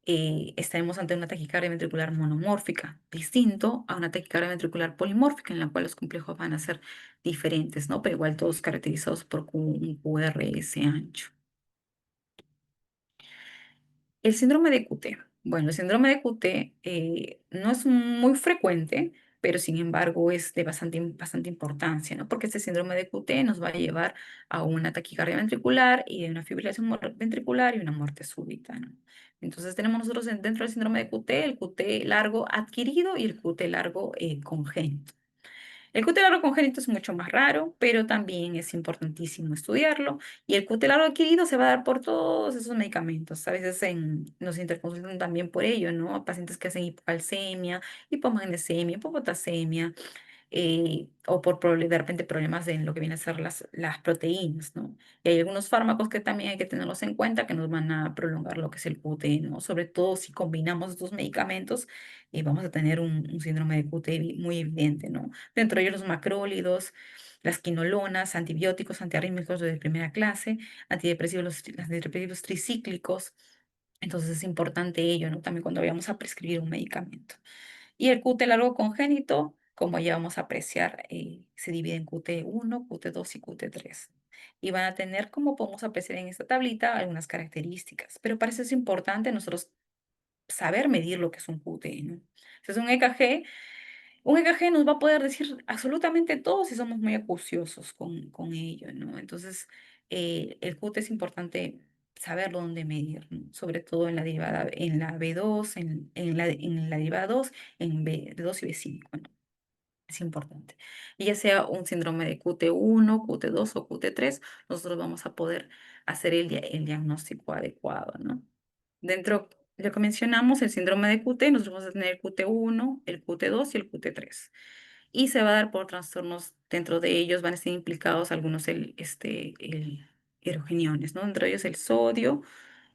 estaremos ante una taquicardia ventricular monomórfica, distinto a una taquicardia ventricular polimórfica, en la cual los complejos van a ser diferentes, ¿no? Pero igual todos caracterizados por un QRS ancho. El síndrome de QT. Bueno, el síndrome de QT no es muy frecuente, pero sin embargo es de bastante importancia, ¿no? Porque este síndrome de QT nos va a llevar a una taquicardia ventricular y a una fibrilación ventricular y una muerte súbita, ¿no? Entonces tenemos nosotros dentro del síndrome de QT el QT largo adquirido y el QT largo congénito. El cutelar congénito es mucho más raro, pero también es importantísimo estudiarlo. Y el cutelar adquirido se va a dar por todos esos medicamentos. A veces nos interconsultan también por ello, ¿no? Pacientes que hacen hipocalcemia, hipomagnesemia, hipopotasemia, o de repente problemas en lo que vienen a ser las proteínas, ¿no? Y hay algunos fármacos que también hay que tenerlos en cuenta que nos van a prolongar lo que es el QT, ¿no? Sobre todo si combinamos estos medicamentos, vamos a tener un síndrome de QT muy evidente, ¿no? Dentro de ellos los macrólidos, las quinolonas, antibióticos, antiarrítmicos de primera clase, antidepresivos, los antidepresivos tricíclicos. Entonces es importante ello, ¿no? También cuando vayamos a prescribir un medicamento. Y el QT largo congénito, como ya vamos a apreciar, se divide en QT1, QT2 y QT3. Y van a tener, como podemos apreciar en esta tablita, algunas características. Pero para eso es importante nosotros saber medir lo que es un QT, ¿no? Si es un EKG nos va a poder decir absolutamente todo si somos muy acuciosos con ello, ¿no? Entonces, el QT es importante saberlo dónde medir, ¿no? Sobre todo en la derivada, en la B2, en la derivada 2, en B2 y B5, ¿no? Es importante. Y ya sea un síndrome de QT1, QT2 o QT3, nosotros vamos a poder hacer el diagnóstico adecuado, ¿no? Dentro de lo que mencionamos, el síndrome de QT, nosotros vamos a tener el QT1, el QT2 y el QT3. Y se va a dar por trastornos, dentro de ellos van a estar implicados algunos hidrogeniones, ¿no? Entre ellos el sodio,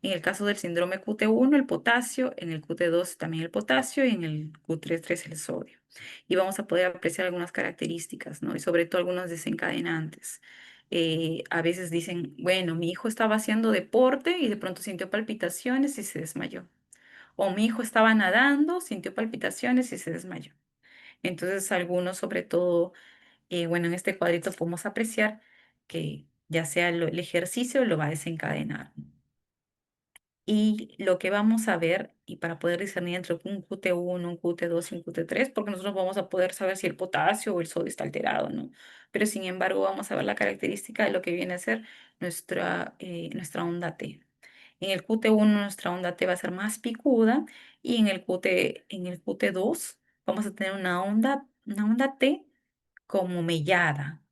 en el caso del síndrome QT1 el potasio, en el QT2 también el potasio y en el QT3 el sodio. Y vamos a poder apreciar algunas características, ¿no? Y sobre todo algunos desencadenantes. A veces dicen, bueno, mi hijo estaba haciendo deporte y de pronto sintió palpitaciones y se desmayó. O mi hijo estaba nadando, sintió palpitaciones y se desmayó. Entonces, algunos, sobre todo, bueno, en este cuadrito podemos apreciar que ya sea el ejercicio lo va a desencadenar. Y lo que vamos a ver, y para poder discernir entre un QT1, un QT2 y un QT3, porque nosotros vamos a poder saber si el potasio o el sodio está alterado, ¿no? Pero sin embargo, vamos a ver la característica de lo que viene a ser nuestra onda T. En el QT1 nuestra onda T va a ser más picuda y en el QT2 vamos a tener una onda T como mellada,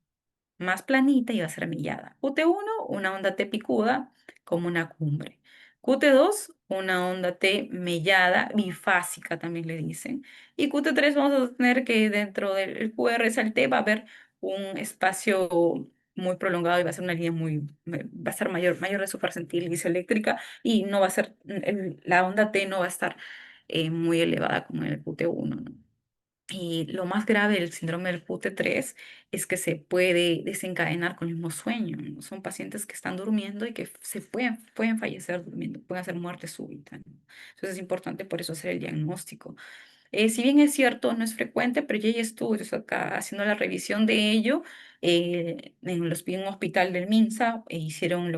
más planita y va a ser mellada. QT1, una onda T picuda como una cumbre. QT2, una onda T mellada, bifásica también le dicen. Y QT3 vamos a tener que dentro del QRS al T va a haber un espacio muy prolongado y va a ser una línea va a ser mayor de su percentil eléctrica y no va a ser, la onda T no va a estar muy elevada como en el QT1, ¿no? Y lo más grave del síndrome del QT3 es que se puede desencadenar con el mismo sueño, ¿no? Son pacientes que están durmiendo y que pueden fallecer durmiendo, pueden hacer muerte súbita, ¿no? Entonces es importante por eso hacer el diagnóstico. Si bien es cierto, no es frecuente, pero ya hay estudios acá haciendo la revisión de ello. En un hospital del MINSA hicieron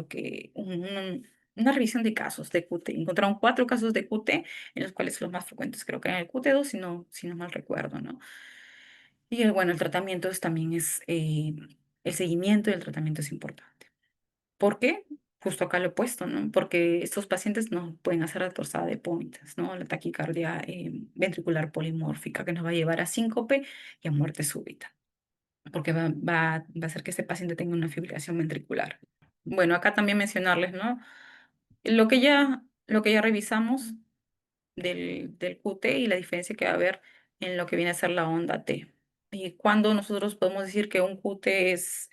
una revisión de casos de QT. Encontraron 4 casos de QT, en los cuales los más frecuentes creo que eran el QT2, si no mal recuerdo, ¿no? Y bueno, el tratamiento también el seguimiento del tratamiento es importante. ¿Por qué? Justo acá lo he puesto, ¿no? Porque estos pacientes no pueden hacer la torsada de Pointes, ¿no? La taquicardia ventricular polimórfica que nos va a llevar a síncope y a muerte súbita, porque va a hacer que este paciente tenga una fibrilación ventricular. Bueno, acá también mencionarles, ¿no? Lo que ya revisamos del QT y la diferencia que va a haber en lo que viene a ser la onda T. Y cuando nosotros podemos decir que un QT es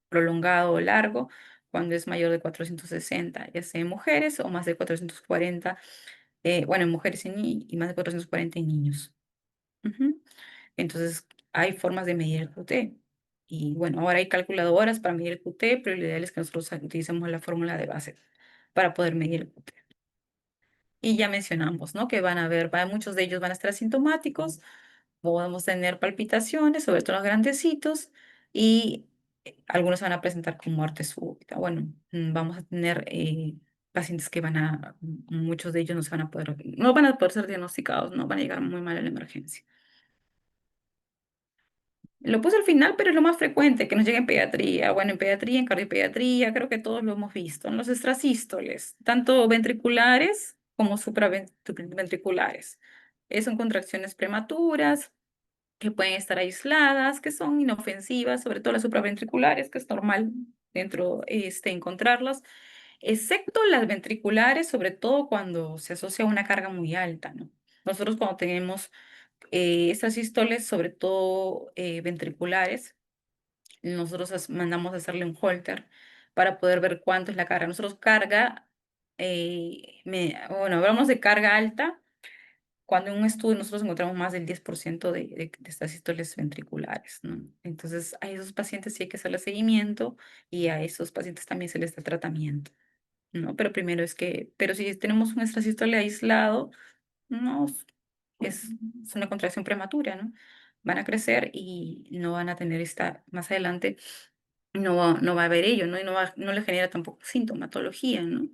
prolongado o largo cuando es mayor de 460, ya sea en mujeres o más de 440, bueno, en mujeres y más de 440 en niños. Ujú. Entonces, hay formas de medir el QT. Y bueno, ahora hay calculadoras para medir el QT, pero lo ideal es que nosotros utilicemos la fórmula de base para poder medir el QT. Y ya mencionamos, ¿no? Que muchos de ellos van a estar asintomáticos, podemos tener palpitaciones, sobre todo los grandecitos, y algunos van a presentar con muerte súbita. Bueno, vamos a tener pacientes muchos de ellos no van a poder ser diagnosticados, no van a llegar muy mal a la emergencia. Lo puse al final, pero es lo más frecuente que nos llega en pediatría. Bueno, en pediatría, en cardiopediatría, creo que todos lo hemos visto. En los extrasístoles, tanto ventriculares como supraventriculares. Son contracciones prematuras que pueden estar aisladas, que son inofensivas, sobre todo las supraventriculares, que es normal encontrarlas, excepto las ventriculares, sobre todo cuando se asocia a una carga muy alta, ¿no? Nosotros cuando tenemos estas sístoles, sobre todo ventriculares, nosotros mandamos a hacerle un holter para poder ver cuánto es la carga. Nosotros bueno, hablamos de carga alta cuando en un estudio nosotros encontramos más del 10% de estas sístoles ventriculares, ¿no? Entonces, a esos pacientes sí hay que hacerle seguimiento y a esos pacientes también se les da tratamiento, ¿no? Pero si tenemos un extrasístole aislado, no, es una contracción prematura, ¿no? Van a crecer y no van a tener más adelante no va a haber ello, ¿no? Y no le genera tampoco sintomatología, ¿no?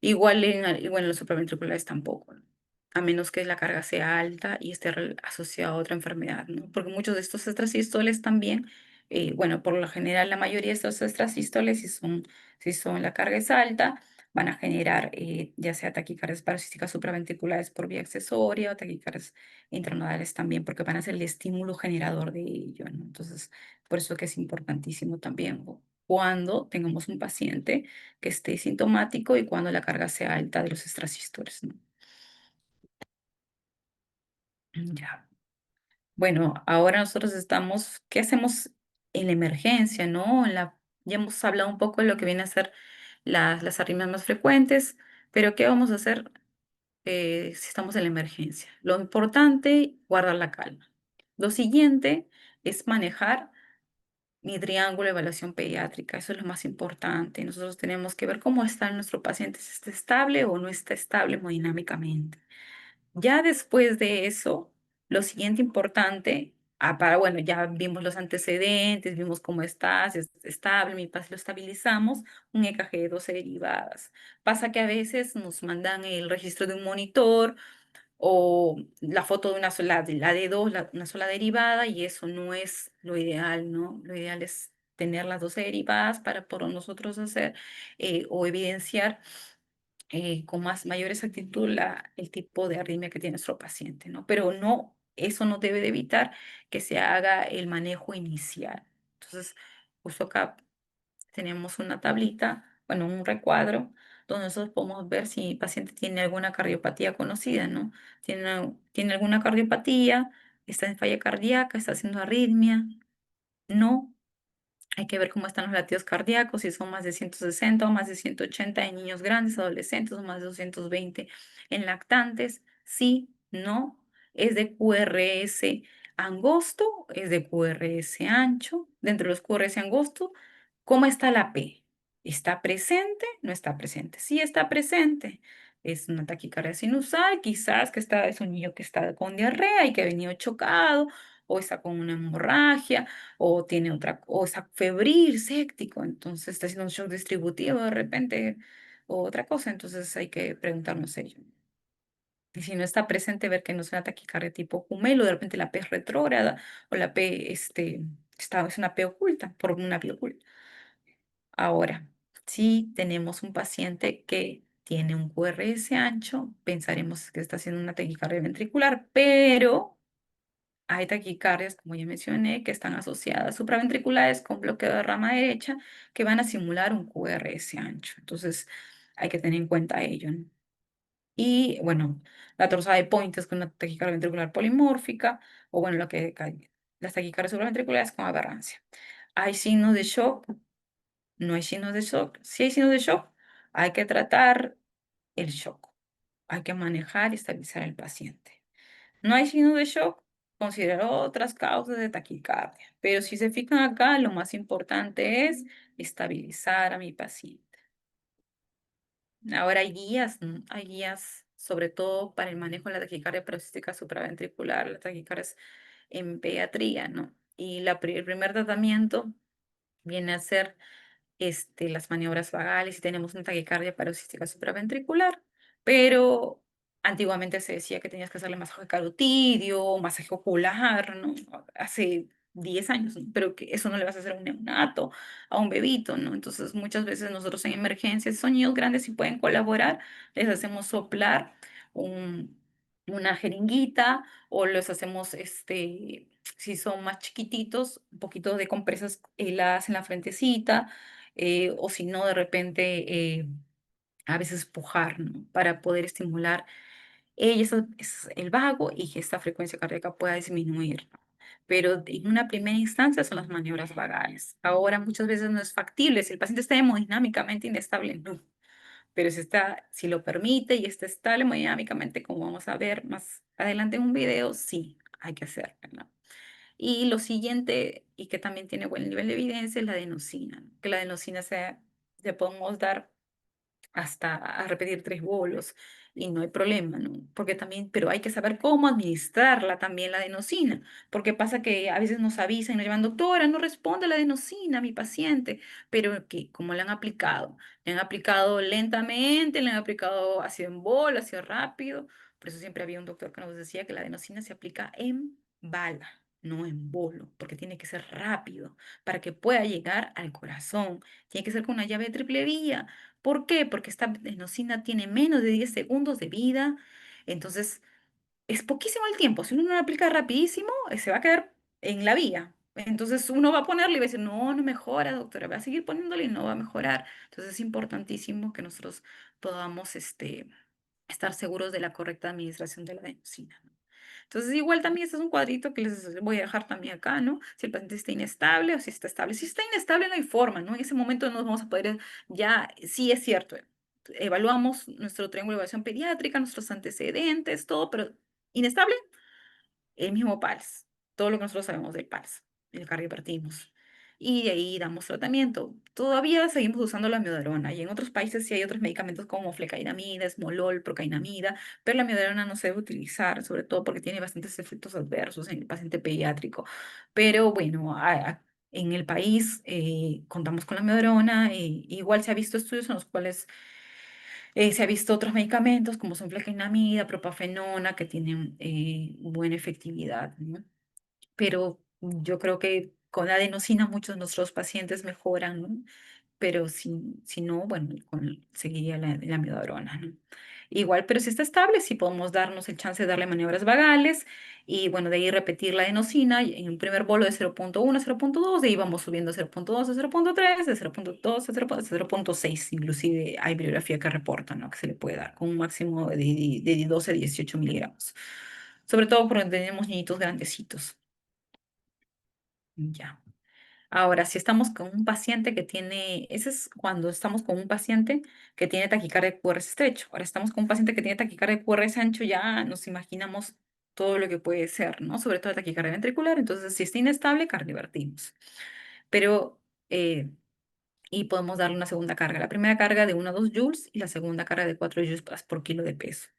Igual en los supraventriculares tampoco, ¿no? A menos que la carga sea alta y esté asociada a otra enfermedad, ¿no? Porque muchos de estos extrasístoles también, bueno, por lo general la mayoría de estos extrasístoles, si la carga es alta, van a generar ya sea taquicardias paroxísticas supraventriculares por vía accesoria o taquicardias intranodales también, porque van a ser el estímulo generador de ello, ¿no? Entonces, por eso que es importantísimo también cuando tengamos un paciente que esté sintomático y cuando la carga sea alta de los extrasístoles, ¿no? Ya. Bueno, ahora nosotros ¿qué hacemos en la emergencia, no? Ya hemos hablado un poco de lo que viene a ser las arritmias más frecuentes, pero ¿qué vamos a hacer si estamos en la emergencia? Lo importante, guardar la calma. Lo siguiente es manejar mi triángulo de evaluación pediátrica. Eso es lo más importante. Nosotros tenemos que ver cómo está nuestro paciente, si está estable o no está estable hemodinámicamente. Ya después de eso, lo siguiente importante, bueno, ya vimos los antecedentes, vimos cómo está, si es estable, mi paciente lo estabilizamos, un EKG de 12 derivadas. Pasa que a veces nos mandan el registro de un monitor o la foto de una sola, de la de dos, una sola derivada, y eso no es lo ideal, ¿no? Lo ideal es tener las 12 derivadas para por nosotros hacer o evidenciar con mayor exactitud el tipo de arritmia que tiene nuestro paciente, ¿no? Pero no, eso no debe de evitar que se haga el manejo inicial. Entonces, justo acá tenemos una tablita, bueno, un recuadro, donde nosotros podemos ver si el paciente tiene alguna cardiopatía conocida, ¿no? Tiene alguna cardiopatía, está en falla cardíaca, está haciendo arritmia, no. Hay que ver cómo están los latidos cardíacos, si son más de 160 o más de 180 en niños grandes, adolescentes, o más de 220 en lactantes. Sí, no. ¿Es de QRS angosto? ¿Es de QRS ancho? Dentro de los QRS angosto, ¿cómo está la P? ¿Está presente? ¿No está presente? Sí está presente. Es una taquicardia sinusal, quizás que es un niño que está con diarrea y que ha venido chocado, o está con una hemorragia, o tiene otra, o está febril, séptico, entonces está haciendo un shock distributivo de repente, o otra cosa, entonces hay que preguntarnos ello. Y si no está presente, ver que no es una taquicardia tipo Humelo, de repente la P es retrógrada, o la P es una P oculta, por una vía oculta. Ahora, si tenemos un paciente que tiene un QRS ancho, pensaremos que está haciendo una taquicardia ventricular, pero hay taquicardias, como ya mencioné, que están asociadas supraventriculares con bloqueo de rama derecha que van a simular un QRS ancho. Entonces, hay que tener en cuenta ello, ¿no? Y bueno, la torsada de Point es con una taquicardia ventricular polimórfica, o bueno, las taquicardias supraventriculares con aberrancia. ¿Hay signos de shock? No hay signos de shock. Si hay signos de shock, hay que tratar el shock. Hay que manejar y estabilizar al paciente. No hay signos de shock, considero otras causas de taquicardia, pero si se fijan acá, lo más importante es estabilizar a mi paciente. Ahora hay guías, ¿no? Hay guías sobre todo para el manejo de la taquicardia paroxística supraventricular, la taquicardia en pediatría, ¿no? Y el primer tratamiento viene a ser las maniobras vagales y tenemos una taquicardia paroxística supraventricular, pero antiguamente se decía que tenías que hacerle masaje carotidio, masaje ocular, ¿no? Hace 10 años, ¿no? Pero que eso no le vas a hacer a un neonato, a un bebito, ¿no? Entonces muchas veces nosotros en emergencias, son niños grandes y pueden colaborar, les hacemos soplar un- una jeringuita o les hacemos si son más chiquititos, un poquito de compresas heladas en la frentecita, o si no, de repente, a veces pujar, ¿no? Para poder estimular es el vago y que esta frecuencia cardíaca pueda disminuir, ¿no? Pero en una primera instancia son las maniobras vagales. Ahora muchas veces no es factible, si el paciente está hemodinámicamente inestable, no. Pero si lo permite y está estable hemodinámicamente, como vamos a ver más adelante en un video, sí, hay que hacerlo, ¿no? Y lo siguiente, y que también tiene buen nivel de evidencia, es la adenosina, ¿no? Que la adenosina se podemos dar hasta a repetir 3 bolos y no hay problema, ¿no? Porque también, pero hay que saber cómo administrarla también la adenosina, porque pasa que a veces nos avisan y nos llaman, doctora, no responde la adenosina a mi paciente, pero que como le han aplicado lentamente, le han aplicado así en bolo, así rápido, por eso siempre había un doctor que nos decía que la adenosina se aplica en bala, no en bolo, porque tiene que ser rápido para que pueda llegar al corazón, tiene que ser con una llave de triple vía. ¿Por qué? Porque esta adenosina tiene menos de 10 segundos de vida, entonces es poquísimo el tiempo. Si uno no lo aplica rapidísimo, se va a quedar en la vía. Entonces uno va a ponerle y va a decir, no, no mejora, doctora, va a seguir poniéndole y no va a mejorar. Entonces es importantísimo que nosotros podamos estar seguros de la correcta administración de la adenosina, ¿no? Entonces, igual también este es un cuadrito que les voy a dejar también acá, ¿no? Si el paciente está inestable o si está estable. Si está inestable no hay forma, ¿no? En ese momento no nos vamos a poder, ya, sí es cierto, evaluamos nuestro triángulo de evaluación pediátrica, nuestros antecedentes, todo, pero inestable, el mismo PALS, todo lo que nosotros sabemos del PALS, el cardiovertimos. Y de ahí damos tratamiento. Todavía seguimos usando la amiodarona y en otros países sí hay otros medicamentos como flecainamida, esmolol, procainamida, pero la amiodarona no se debe utilizar, sobre todo porque tiene bastantes efectos adversos en el paciente pediátrico. Pero bueno, en el país contamos con la amiodarona, igual se ha visto estudios en los cuales se ha visto otros medicamentos como son flecainamida, propafenona, que tienen buena efectividad, ¿no? Pero yo creo que con la adenosina muchos de nuestros pacientes mejoran, ¿no? Pero si no, bueno, seguiría la amiodarona, ¿no? Igual, pero si está estable, sí podemos darnos el chance de darle maniobras vagales y bueno, de ahí repetir la adenosina en un primer bolo de 0,1 a 0,2, de ahí vamos subiendo a 0,2 a 0,3, de 0,2 a 0,6, inclusive hay bibliografía que reporta, ¿no? Que se le puede dar con un máximo de 12 a 18 miligramos, sobre todo porque tenemos niñitos grandecitos. Ya. Ahora, si estamos con un paciente que tiene, ese es cuando estamos con un paciente que tiene taquicardia QRS estrecho. Ahora estamos con un paciente que tiene taquicardia QRS ancho, ya nos imaginamos todo lo que puede ser, ¿no? Sobre todo taquicardia ventricular. Entonces, si está inestable, cardiovertimos. Pero, y podemos darle una segunda carga. La primera carga de 1 a 2 joules y la segunda carga de 4 joules por kilo de peso.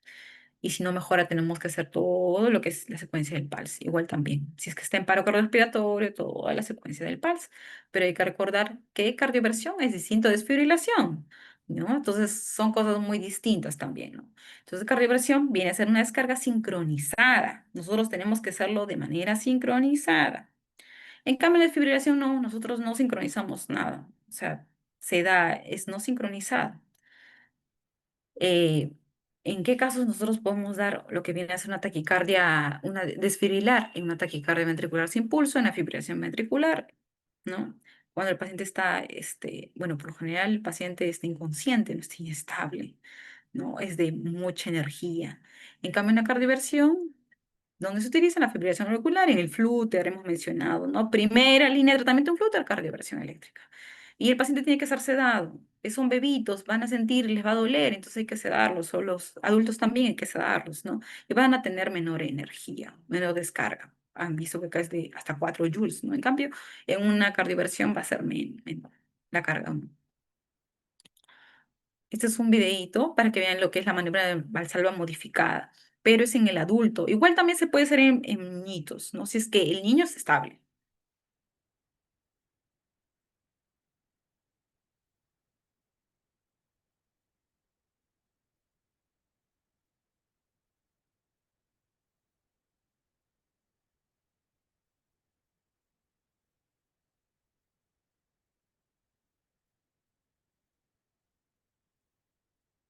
Y si no mejora, tenemos que hacer todo lo que es la secuencia del PALS. Igual también, si es que está en paro cardiorrespiratorio, toda la secuencia del PALS. Pero hay que recordar que cardioversión es distinto de desfibrilación, ¿no? Entonces son cosas muy distintas también, ¿no? Entonces cardioversión viene a ser una descarga sincronizada. Nosotros tenemos que hacerlo de manera sincronizada. En cambio, la desfibrilación no, nosotros no sincronizamos nada. O sea, se da, es no sincronizada. eh, ¿En qué casos nosotros podemos dar lo que viene a ser una taquicardia, una desfibrilar en una taquicardia ventricular sin pulso, en la fibrilación ventricular, ¿no? Cuando el paciente está, bueno, por lo general el paciente está inconsciente, no está inestable, ¿no? Es de mucha energía. En cambio, en la cardioversión, donde se utiliza la fibrilación auricular, en el flúter hemos mencionado, ¿no? Primera línea de tratamiento en flúter, cardioversión eléctrica. Y el paciente tiene que ser sedado. Son bebitos, van a sentir, les va a doler, entonces hay que sedarlos, o los adultos también hay que sedarlos, ¿no? Y van a tener menor energía, menor descarga. Han visto que acá es de hasta 4 joules, ¿no? En cambio, en una cardioversión va a ser menor la carga. Este es un videíto para que vean lo que es la maniobra de Valsalva modificada, pero es en el adulto. Igual también se puede hacer en niñitos, ¿no? Si es que el niño es estable.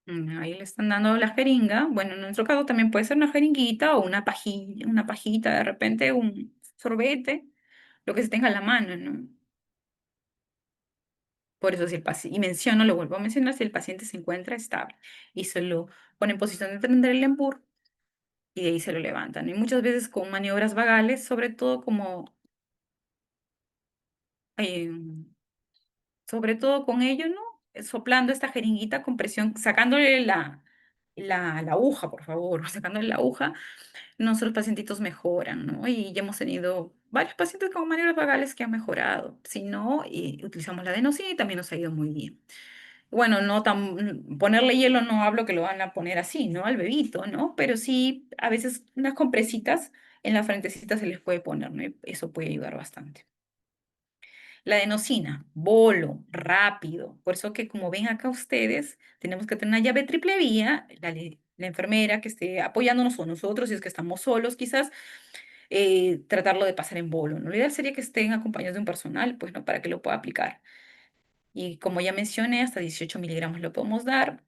Ahí le están dando la jeringa. Bueno, en nuestro caso también puede ser una jeringuita o una pajita, de repente un sorbete, lo que se tenga a la mano, ¿no? Por eso si el paciente, y menciono, lo vuelvo a mencionar, si el paciente se encuentra estable y se lo pone en posición de tender el embur y de ahí se lo levantan. Y muchas veces con maniobras vagales, sobre todo como eh, sobre todo con ello, ¿no? Soplando esta jeringuita con presión, sacándole la aguja, por favor, sacándole la aguja, nuestros pacientitos mejoran, ¿no? Y ya hemos tenido varios pacientes con maniobras vagales que han mejorado. Si no, y utilizamos la adenosina y también nos ha ido muy bien. Bueno, no tan, ponerle hielo no hablo que lo van a poner así, ¿no? Al bebito, ¿no? Pero sí, a veces unas compresitas en la frentecita se les puede poner, ¿no? Y eso puede ayudar bastante. La adenosina, bolo, rápido. Por eso que como ven acá ustedes, tenemos que tener una llave triple vía, la enfermera que esté apoyándonos o nosotros, si es que estamos solos, quizás tratarlo de pasar en bolo, ¿no? Lo ideal sería que estén acompañados de un personal, pues, ¿no? Para que lo pueda aplicar. Y como ya mencioné, hasta 18 miligramos lo podemos dar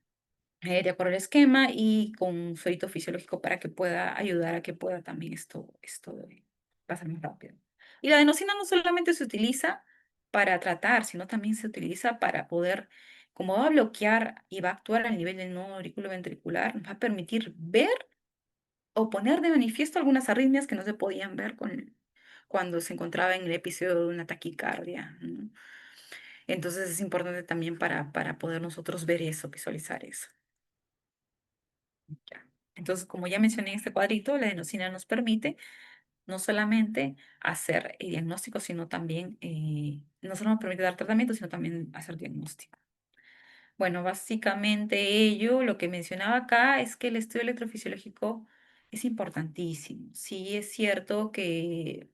de acuerdo al esquema y con un suerito fisiológico para que pueda ayudar a que pueda también esto pasar más rápido. Y la adenosina no solamente se utiliza para tratar, sino también se utiliza para poder, como va a bloquear y va a actuar a nivel del nodo auriculoventricular, nos va a permitir ver o poner de manifiesto algunas arritmias que no se podían ver cuando se encontraba en el episodio de una taquicardia, ¿no? Entonces es importante también para poder nosotros ver eso, visualizar eso. Ya. Entonces, como ya mencioné en este cuadrito, la adenosina nos permite no solamente hacer diagnóstico, sino también, no solo nos permite dar tratamiento, sino también hacer diagnóstico. Bueno, básicamente ello, lo que mencionaba acá es que el estudio electrofisiológico es importantísimo. Sí es cierto que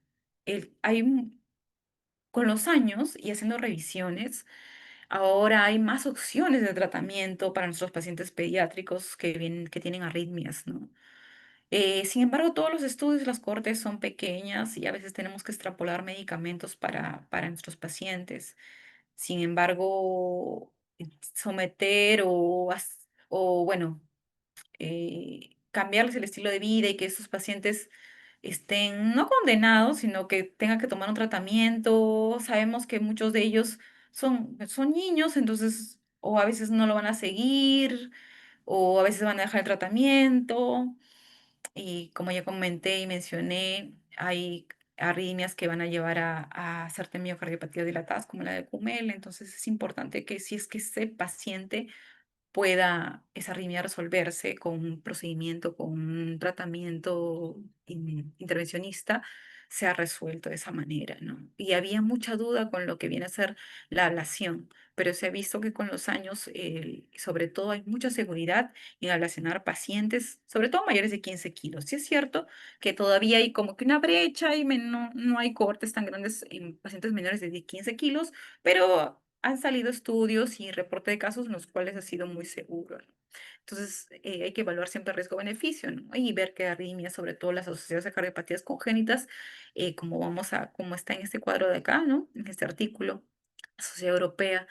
con los años y haciendo revisiones, ahora hay más opciones de tratamiento para nuestros pacientes pediátricos que tienen arritmias, ¿no? Sin embargo, todos los estudios, las cortes son pequeñas y a veces tenemos que extrapolar medicamentos para nuestros pacientes. Sin embargo, someter o bueno, cambiarles el estilo de vida y que estos pacientes estén no condenados, sino que tengan que tomar un tratamiento. Sabemos que muchos de ellos son niños, entonces o a veces no lo van a seguir o a veces van a dejar el tratamiento. Y como ya comenté y mencioné, arritmias que van a llevar a hacerte miocardiopatía dilatadas como la de Kumel. Entonces es importante que si es que ese paciente pueda esa arritmia resolverse con un procedimiento, con un tratamiento intervencionista, se ha resuelto de esa manera, ¿no? Y había mucha duda con lo que viene a ser la ablación, pero se ha visto que con los años, sobre todo, hay mucha seguridad en ablacionar pacientes, sobre todo mayores de 15 kilos. Sí es cierto que todavía hay como que una brecha y no hay cortes tan grandes en pacientes menores de 15 kilos, pero han salido estudios y reporte de casos en los cuales ha sido muy seguro, ¿no? Entonces, hay que evaluar siempre riesgo-beneficio, ¿no? Y ver qué arritmias, sobre todo las asociadas a cardiopatías congénitas, como está en este cuadro de acá, ¿no? En este artículo, la Sociedad Europea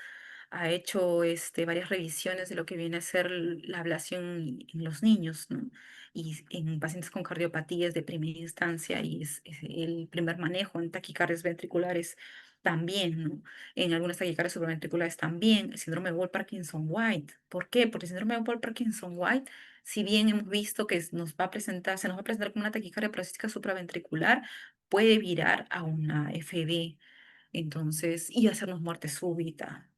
ha hecho varias revisiones de lo que viene a ser la ablación en los niños, ¿no? Y en pacientes con cardiopatías de primera instancia y es el primer manejo en taquicardias ventriculares también, ¿no? En algunas taquicardias supraventriculares también, el síndrome de Wolff-Parkinson-White. ¿Por qué? Porque el síndrome de Wolff-Parkinson-White, si bien hemos visto que se nos va a presentar como una taquicardia paroxística supraventricular, puede virar a una FB. Entonces, y hacernos muerte súbita.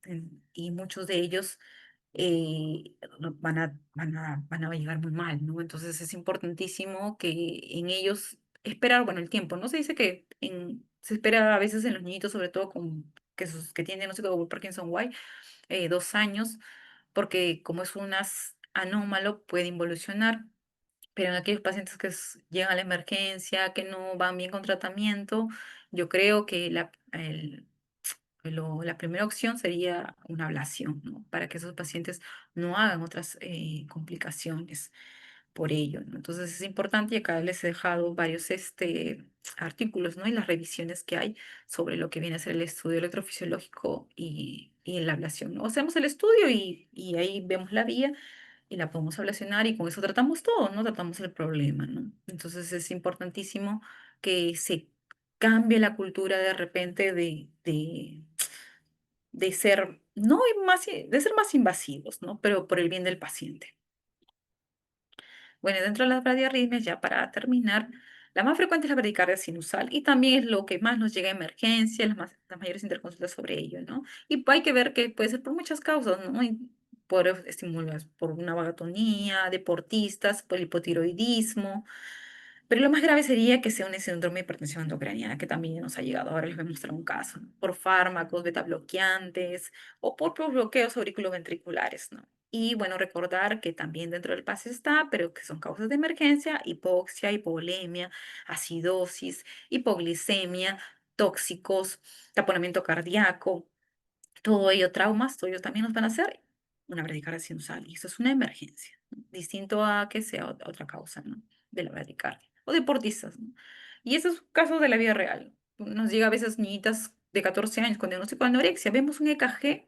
Y muchos de ellos van a llegar muy mal, ¿no? Entonces es importantísimo que en ellos esperar, bueno, el tiempo, ¿no? Se dice que se espera a veces en los niñitos, sobre todo que tienen diagnóstico de Parkinson-White, 2 años, porque como es un anómalo, puede involucionar. Pero en aquellos pacientes que llegan a la emergencia, que no van bien con tratamiento, yo creo que la primera opción sería una ablación, ¿no? Para que esos pacientes no hagan otras complicaciones por ello, ¿no? Entonces es importante, y acá les he dejado varios artículos, ¿no? Y las revisiones que hay sobre lo que viene a ser el estudio electrofisiológico y la ablación, ¿no? Hacemos el estudio y ahí vemos la vía y la podemos ablacionar y con eso tratamos todo, ¿no? Tratamos el problema, ¿no? Entonces es importantísimo que se cambie la cultura de repente de ser, no más, de ser más invasivos, ¿no? Pero por el bien del paciente. Bueno, dentro de las bradiarritmias, ya para terminar, la más frecuente es la bradicardia sinusal y también es lo que más nos llega a emergencia, las mayores interconsultas sobre ello, ¿no? Y hay que ver que puede ser por muchas causas, ¿no? Y por estímulos, por una vagatonía, deportistas, por hipotiroidismo, pero lo más grave sería que sea un síndrome de hipertensión endocrinal, que también nos ha llegado. Ahora les voy a mostrar un caso, ¿no? Por fármacos, beta bloqueantes o por bloqueos auriculoventriculares, ¿no? Y bueno, recordar que también dentro del PAS está, pero que son causas de emergencia: hipoxia, hipovolemia, acidosis, hipoglicemia, tóxicos, taponamiento cardíaco, todo ello traumas, todo ello también nos van a hacer una bradicardia sinusal. Y eso es una emergencia, ¿no? Distinto a que sea otra causa, ¿no? De la bradicardia. O deportistas, ¿no? Y eso es caso de la vida real. Nos llega a veces niñitas de 14 años con diagnóstico de anorexia. Vemos un EKG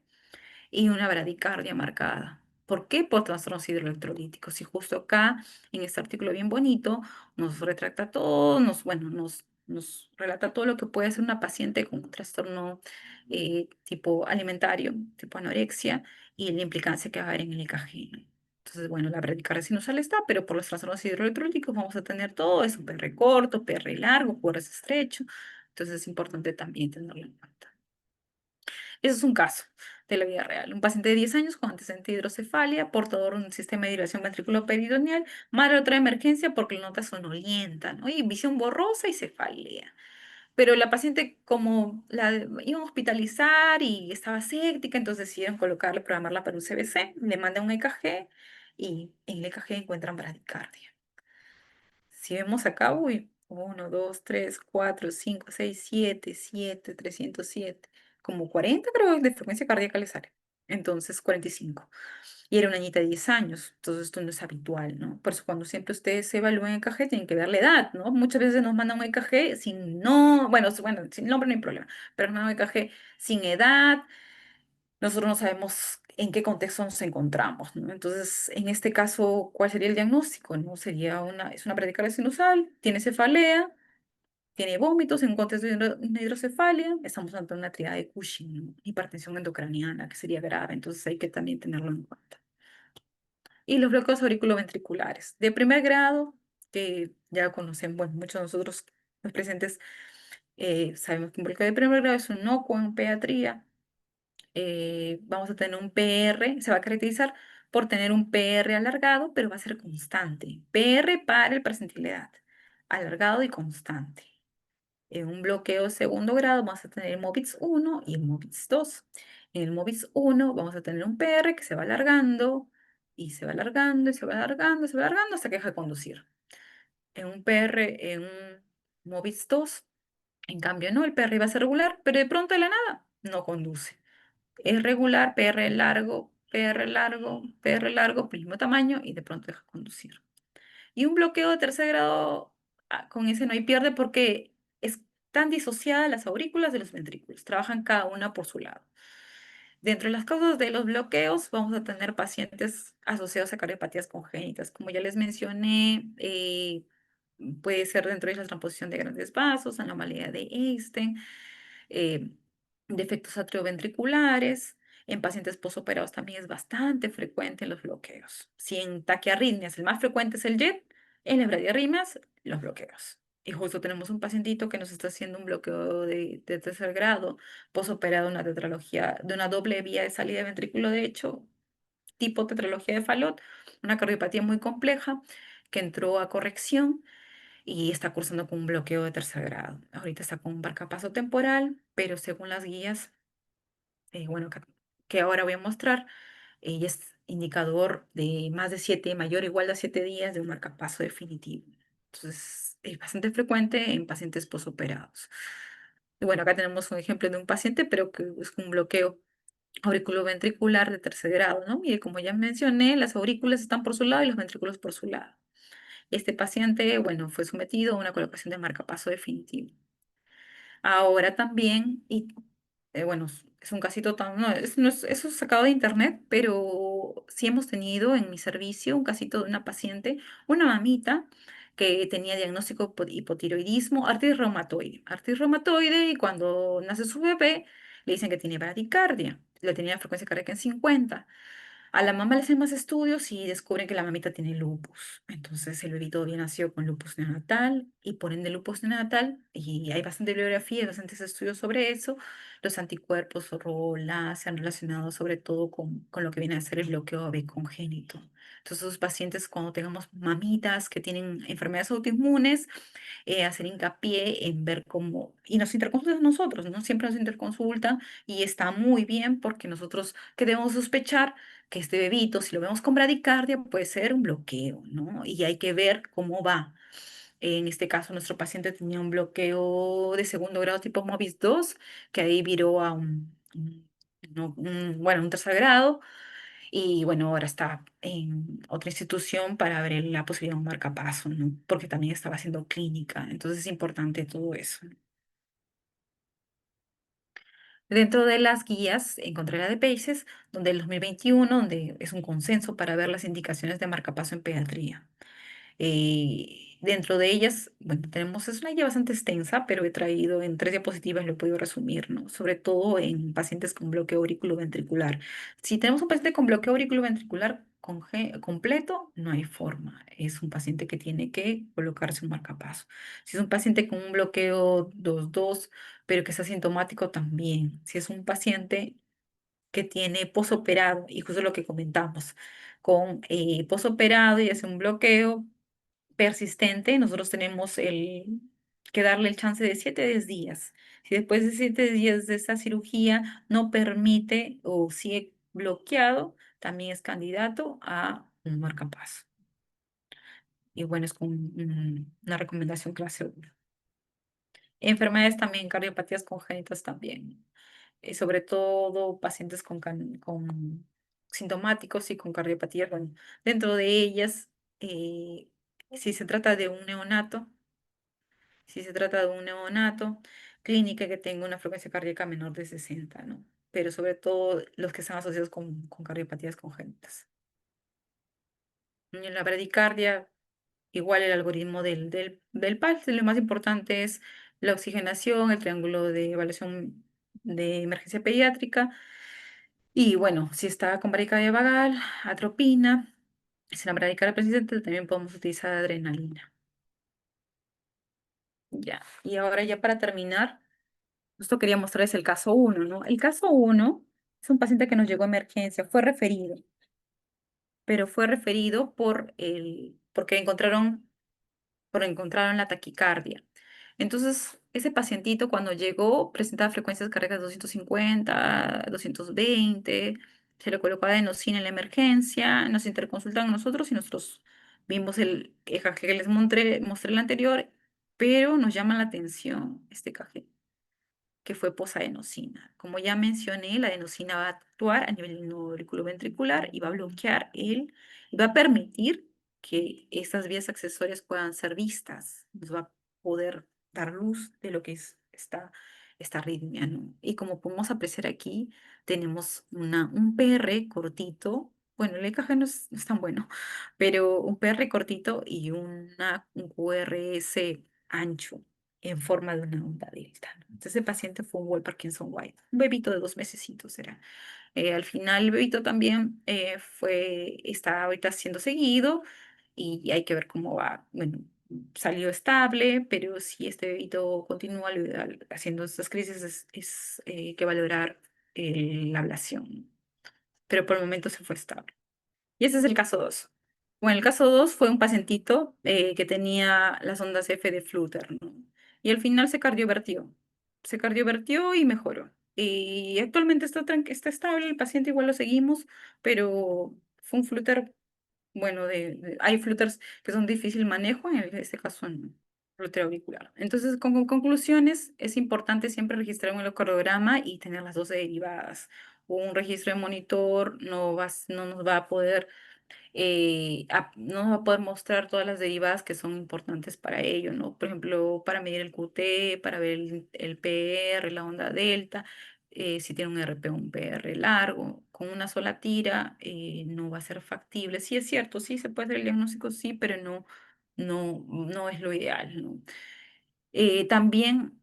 y una bradicardia marcada. ¿Por qué? Por trastornos hidroelectrolíticos. Y justo acá, en este artículo bien bonito, nos retracta todo, nos relata todo lo que puede hacer una paciente con un trastorno tipo alimentario, tipo anorexia, y la implicancia que va a haber en el EKG, ¿no? Entonces, bueno, la bradicardia sinusal está, pero por los trastornos hidroelectrolíticos vamos a tener todo, es un PR corto, PR largo, QR estrecho. Entonces es importante también tenerlo en cuenta. Ese es un caso de la vida real. Un paciente de 10 años con antecedente de hidrocefalia, portador de un sistema de derivación ventriculoperitoneal, madre de otra emergencia porque la nota sonolienta, ¿no? Y visión borrosa y cefalea. Pero la paciente, como la iban a hospitalizar y estaba séptica, entonces decidieron colocarle, programarla para un CBC, le mandan un EKG y en el EKG encuentran bradicardia. Si vemos acá, uy, 1, 2, 3, 4, 5, 6, 7, 7, 307, como 40 creo de frecuencia cardíaca le sale. Entonces 45. Y era una niñita de 10 años, entonces esto no es habitual, ¿no? Por eso cuando siempre ustedes se evalúan en EKG tienen que ver la edad, ¿no? Muchas veces nos mandan un EKG sin no, bueno, sin nombre no hay problema, pero nos mandan un EKG sin edad, nosotros no sabemos en qué contexto nos encontramos, ¿no? Entonces, en este caso, ¿cuál sería el diagnóstico? ¿No? Es una bradicardia sinusal, tiene cefalea, tiene vómitos en un contexto de una hidrocefalia, estamos ante una triada de Cushing, ¿no? Hipertensión endocraniana, que sería grave, entonces hay que también tenerlo en cuenta. Y los bloqueos auriculoventriculares, de primer grado, que ya conocen, bueno, muchos de nosotros los presentes Sabemos que un bloqueo de primer grado es un inocuo en pediatría. Vamos a tener un PR, se va a caracterizar por tener un PR alargado, pero va a ser constante. PR para el percentil de edad, alargado y constante. En un bloqueo segundo grado vamos a tener el MOVIX 1 y el MOVIX 2. En el MOVIX 1 vamos a tener un PR que se va alargando y se va alargando y se va alargando y se va alargando hasta que deja de conducir. En un PR, en un MOVIX 2, en cambio no, el PR va a ser regular, pero de pronto de la nada no conduce. Es regular, PR largo, PR largo, mismo tamaño y de pronto deja de conducir. Y un bloqueo de tercer grado, con ese no hay pierde porque están disociadas las aurículas de los ventrículos, trabajan cada una por su lado. Dentro de las causas de los bloqueos, vamos a tener pacientes asociados a cardiopatías congénitas. Como ya les mencioné, puede ser dentro de la transposición de grandes vasos, anomalía de Einstein, eh, defectos atrioventriculares. En pacientes posoperados también es bastante frecuente los bloqueos. Si en taquiarritmias el más frecuente es el JET, en las bradiarritmias los bloqueos. Y justo tenemos un pacientito que nos está haciendo un bloqueo de tercer grado, posoperado, una tetralogía, de una doble vía de salida de ventrículo derecho, tipo tetralogía de Fallot, una cardiopatía muy compleja que entró a corrección y está cursando con un bloqueo de tercer grado. Ahorita está con un marcapaso temporal, pero según las guías, bueno, que ahora voy a mostrar, ella es indicador de más de 7, mayor o igual a 7 días de un marcapaso definitivo. Entonces, es bastante frecuente en pacientes posoperados. Y bueno, acá tenemos un ejemplo de un paciente, pero que es un bloqueo auriculoventricular de tercer grado, ¿no? Mire, como ya mencioné, las aurículas están por su lado y los ventrículos por su lado. Este paciente, bueno, fue sometido a una colocación de marcapaso definitivo. Ahora también, y bueno, es un casito tan, no, eso es sacado de internet, pero sí hemos tenido en mi servicio un casito de una paciente, una mamita que tenía diagnóstico de hipotiroidismo, artritis reumatoide, y cuando nace su bebé le dicen que tiene bradicardia, le tenía frecuencia cardíaca en 50. A la mamá le hacen más estudios y descubren que la mamita tiene lupus. Entonces el bebito todavía nació con lupus neonatal y por ende lupus neonatal, y hay bastante bibliografía y bastantes estudios sobre eso. Los anticuerpos o ROLA se han relacionado sobre todo con lo que viene a ser el bloqueo AB congénito. Entonces, los pacientes, cuando tengamos mamitas que tienen enfermedades autoinmunes, hacer hincapié en ver cómo, y nos interconsultan nosotros, ¿no? Siempre nos interconsultan y está muy bien porque nosotros que debemos sospechar que este bebito, si lo vemos con bradicardia, puede ser un bloqueo, ¿no? Y hay que ver cómo va. En este caso, nuestro paciente tenía un bloqueo de segundo grado tipo MOVIS 2, que ahí viró a bueno, un tercer grado, y bueno, ahora está en otra institución para ver la posibilidad de un marcapaso, ¿no? Porque también estaba haciendo clínica, entonces es importante todo eso. Dentro de las guías encontré la de PACES, donde el 2021, donde es un consenso para ver las indicaciones de marcapaso en pediatría. Dentro de ellas, bueno, tenemos, es una guía bastante extensa, pero he traído en 3 diapositivas, lo he podido resumir, ¿no? Sobre todo en pacientes con bloqueo auriculoventricular. Si tenemos un paciente con bloqueo auriculoventricular completo, no hay forma. Es un paciente que tiene que colocarse un marcapaso. Si es un paciente con un bloqueo 2-2, pero que es asintomático también. Si es un paciente que tiene posoperado, y justo lo que comentamos, con posoperado y hace un bloqueo persistente, nosotros tenemos que darle el chance de 7 a 10 días. Si después de 7 días de esta cirugía no permite o sigue bloqueado, también es candidato a un marcapaso. Y bueno, es con una recomendación clase 1. Enfermedades también, cardiopatías congénitas también. Sobre todo pacientes con sintomáticos y con cardiopatías. Bueno, dentro de ellas, eh, si se trata de un neonato, si se trata de un neonato, clínica que tenga una frecuencia cardíaca menor de 60, ¿no? Pero sobre todo los que están asociados con cardiopatías congénitas. En la bradicardia, igual el algoritmo del PALS, lo más importante es la oxigenación, el triángulo de evaluación de emergencia pediátrica. Y bueno, si está con bradicardia vagal, atropina. Si la bradicardia persistente, también podemos utilizar adrenalina. Ya, y ahora ya para terminar, justo quería mostrarles el caso uno, ¿no? El caso uno es un paciente que nos llegó a emergencia, fue referido, pero fue referido porque encontraron la taquicardia. Entonces, ese pacientito cuando llegó presentaba frecuencias cardíacas 250, 220, se le colocó adenosina en la emergencia, nos interconsultan a nosotros y nosotros vimos el EKG que les mostré el anterior, pero nos llama la atención este EKG que fue posadenosina. Como ya mencioné, la adenosina va a actuar a nivel del nodo auriculoventricular y va a bloquear y va a permitir que estas vías accesorias puedan ser vistas, nos va a poder dar luz de lo que es esta arritmia, ¿no? Y como podemos apreciar aquí, tenemos un PR cortito, bueno, el EKG no es tan bueno, pero un PR cortito y un QRS ancho en forma de una onda delta, ¿no? Entonces, el paciente fue un Parkinson White, un bebito de 2 mesecitos era. Al final, el bebito también está ahorita siendo seguido y hay que ver cómo va. Bueno, salió estable, pero si este bebito continúa haciendo estas crisis, que valorar la ablación. Pero por el momento se fue estable. Y ese es el caso 2. Bueno, el caso 2 fue un pacientito que tenía las ondas F de Flutter, ¿no? Y al final se cardiovertió y mejoró. Y actualmente está estable, el paciente igual lo seguimos, pero fue un Flutter, bueno, hay Flutters que son de difícil manejo, en este caso no. Flutter auricular. Entonces, con conclusiones, es importante siempre registrar un electrocardiograma y tener las 12 derivadas. Un registro de monitor no nos va a poder no nos va a poder mostrar todas las derivadas que son importantes para ello, ¿no? Por ejemplo, para medir el QT, para ver el PR, la onda delta, si tiene un RP o un PR largo, con una sola tira no va a ser factible. Sí es cierto, sí se puede hacer el diagnóstico, sí, pero no es lo ideal, ¿no? También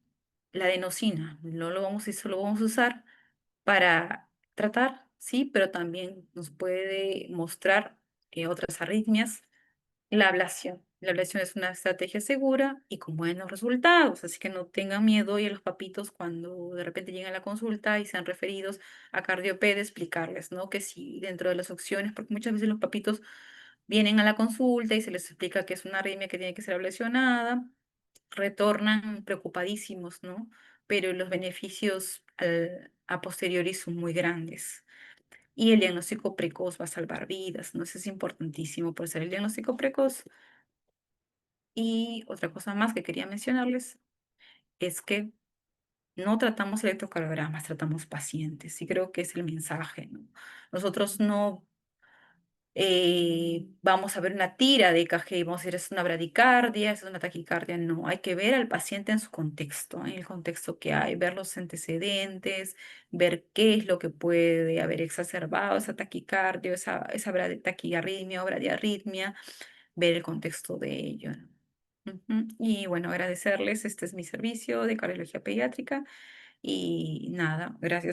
la adenosina, no lo vamos, eso lo vamos a usar para tratar, sí, pero también nos puede mostrar otras arritmias. La ablación. La ablación es una estrategia segura y con buenos resultados, así que no tengan miedo y a los papitos cuando de repente lleguen a la consulta y sean referidos a cardioped, explicarles, ¿no? Que sí, dentro de las opciones, porque muchas veces los papitos vienen a la consulta y se les explica que es una arritmia que tiene que ser ablacionada, retornan preocupadísimos, ¿no? Pero los beneficios a posteriori son muy grandes. Y el diagnóstico precoz va a salvar vidas, ¿no? Eso es importantísimo por ser el diagnóstico precoz. Y otra cosa más que quería mencionarles es que no tratamos electrocardiogramas, tratamos pacientes. Y creo que es el mensaje, ¿no? Nosotros no vamos a ver una tira de EKG y vamos a decir es una bradicardia, es una taquicardia. No, hay que ver al paciente en su contexto, en el contexto que hay, ver los antecedentes, ver qué es lo que puede haber exacerbado esa taquicardia, esa taquiarritmia o bradiarritmia, ver el contexto de ello, ¿no? Ujú. Y bueno, agradecerles, este es mi servicio de cardiología pediátrica y nada, gracias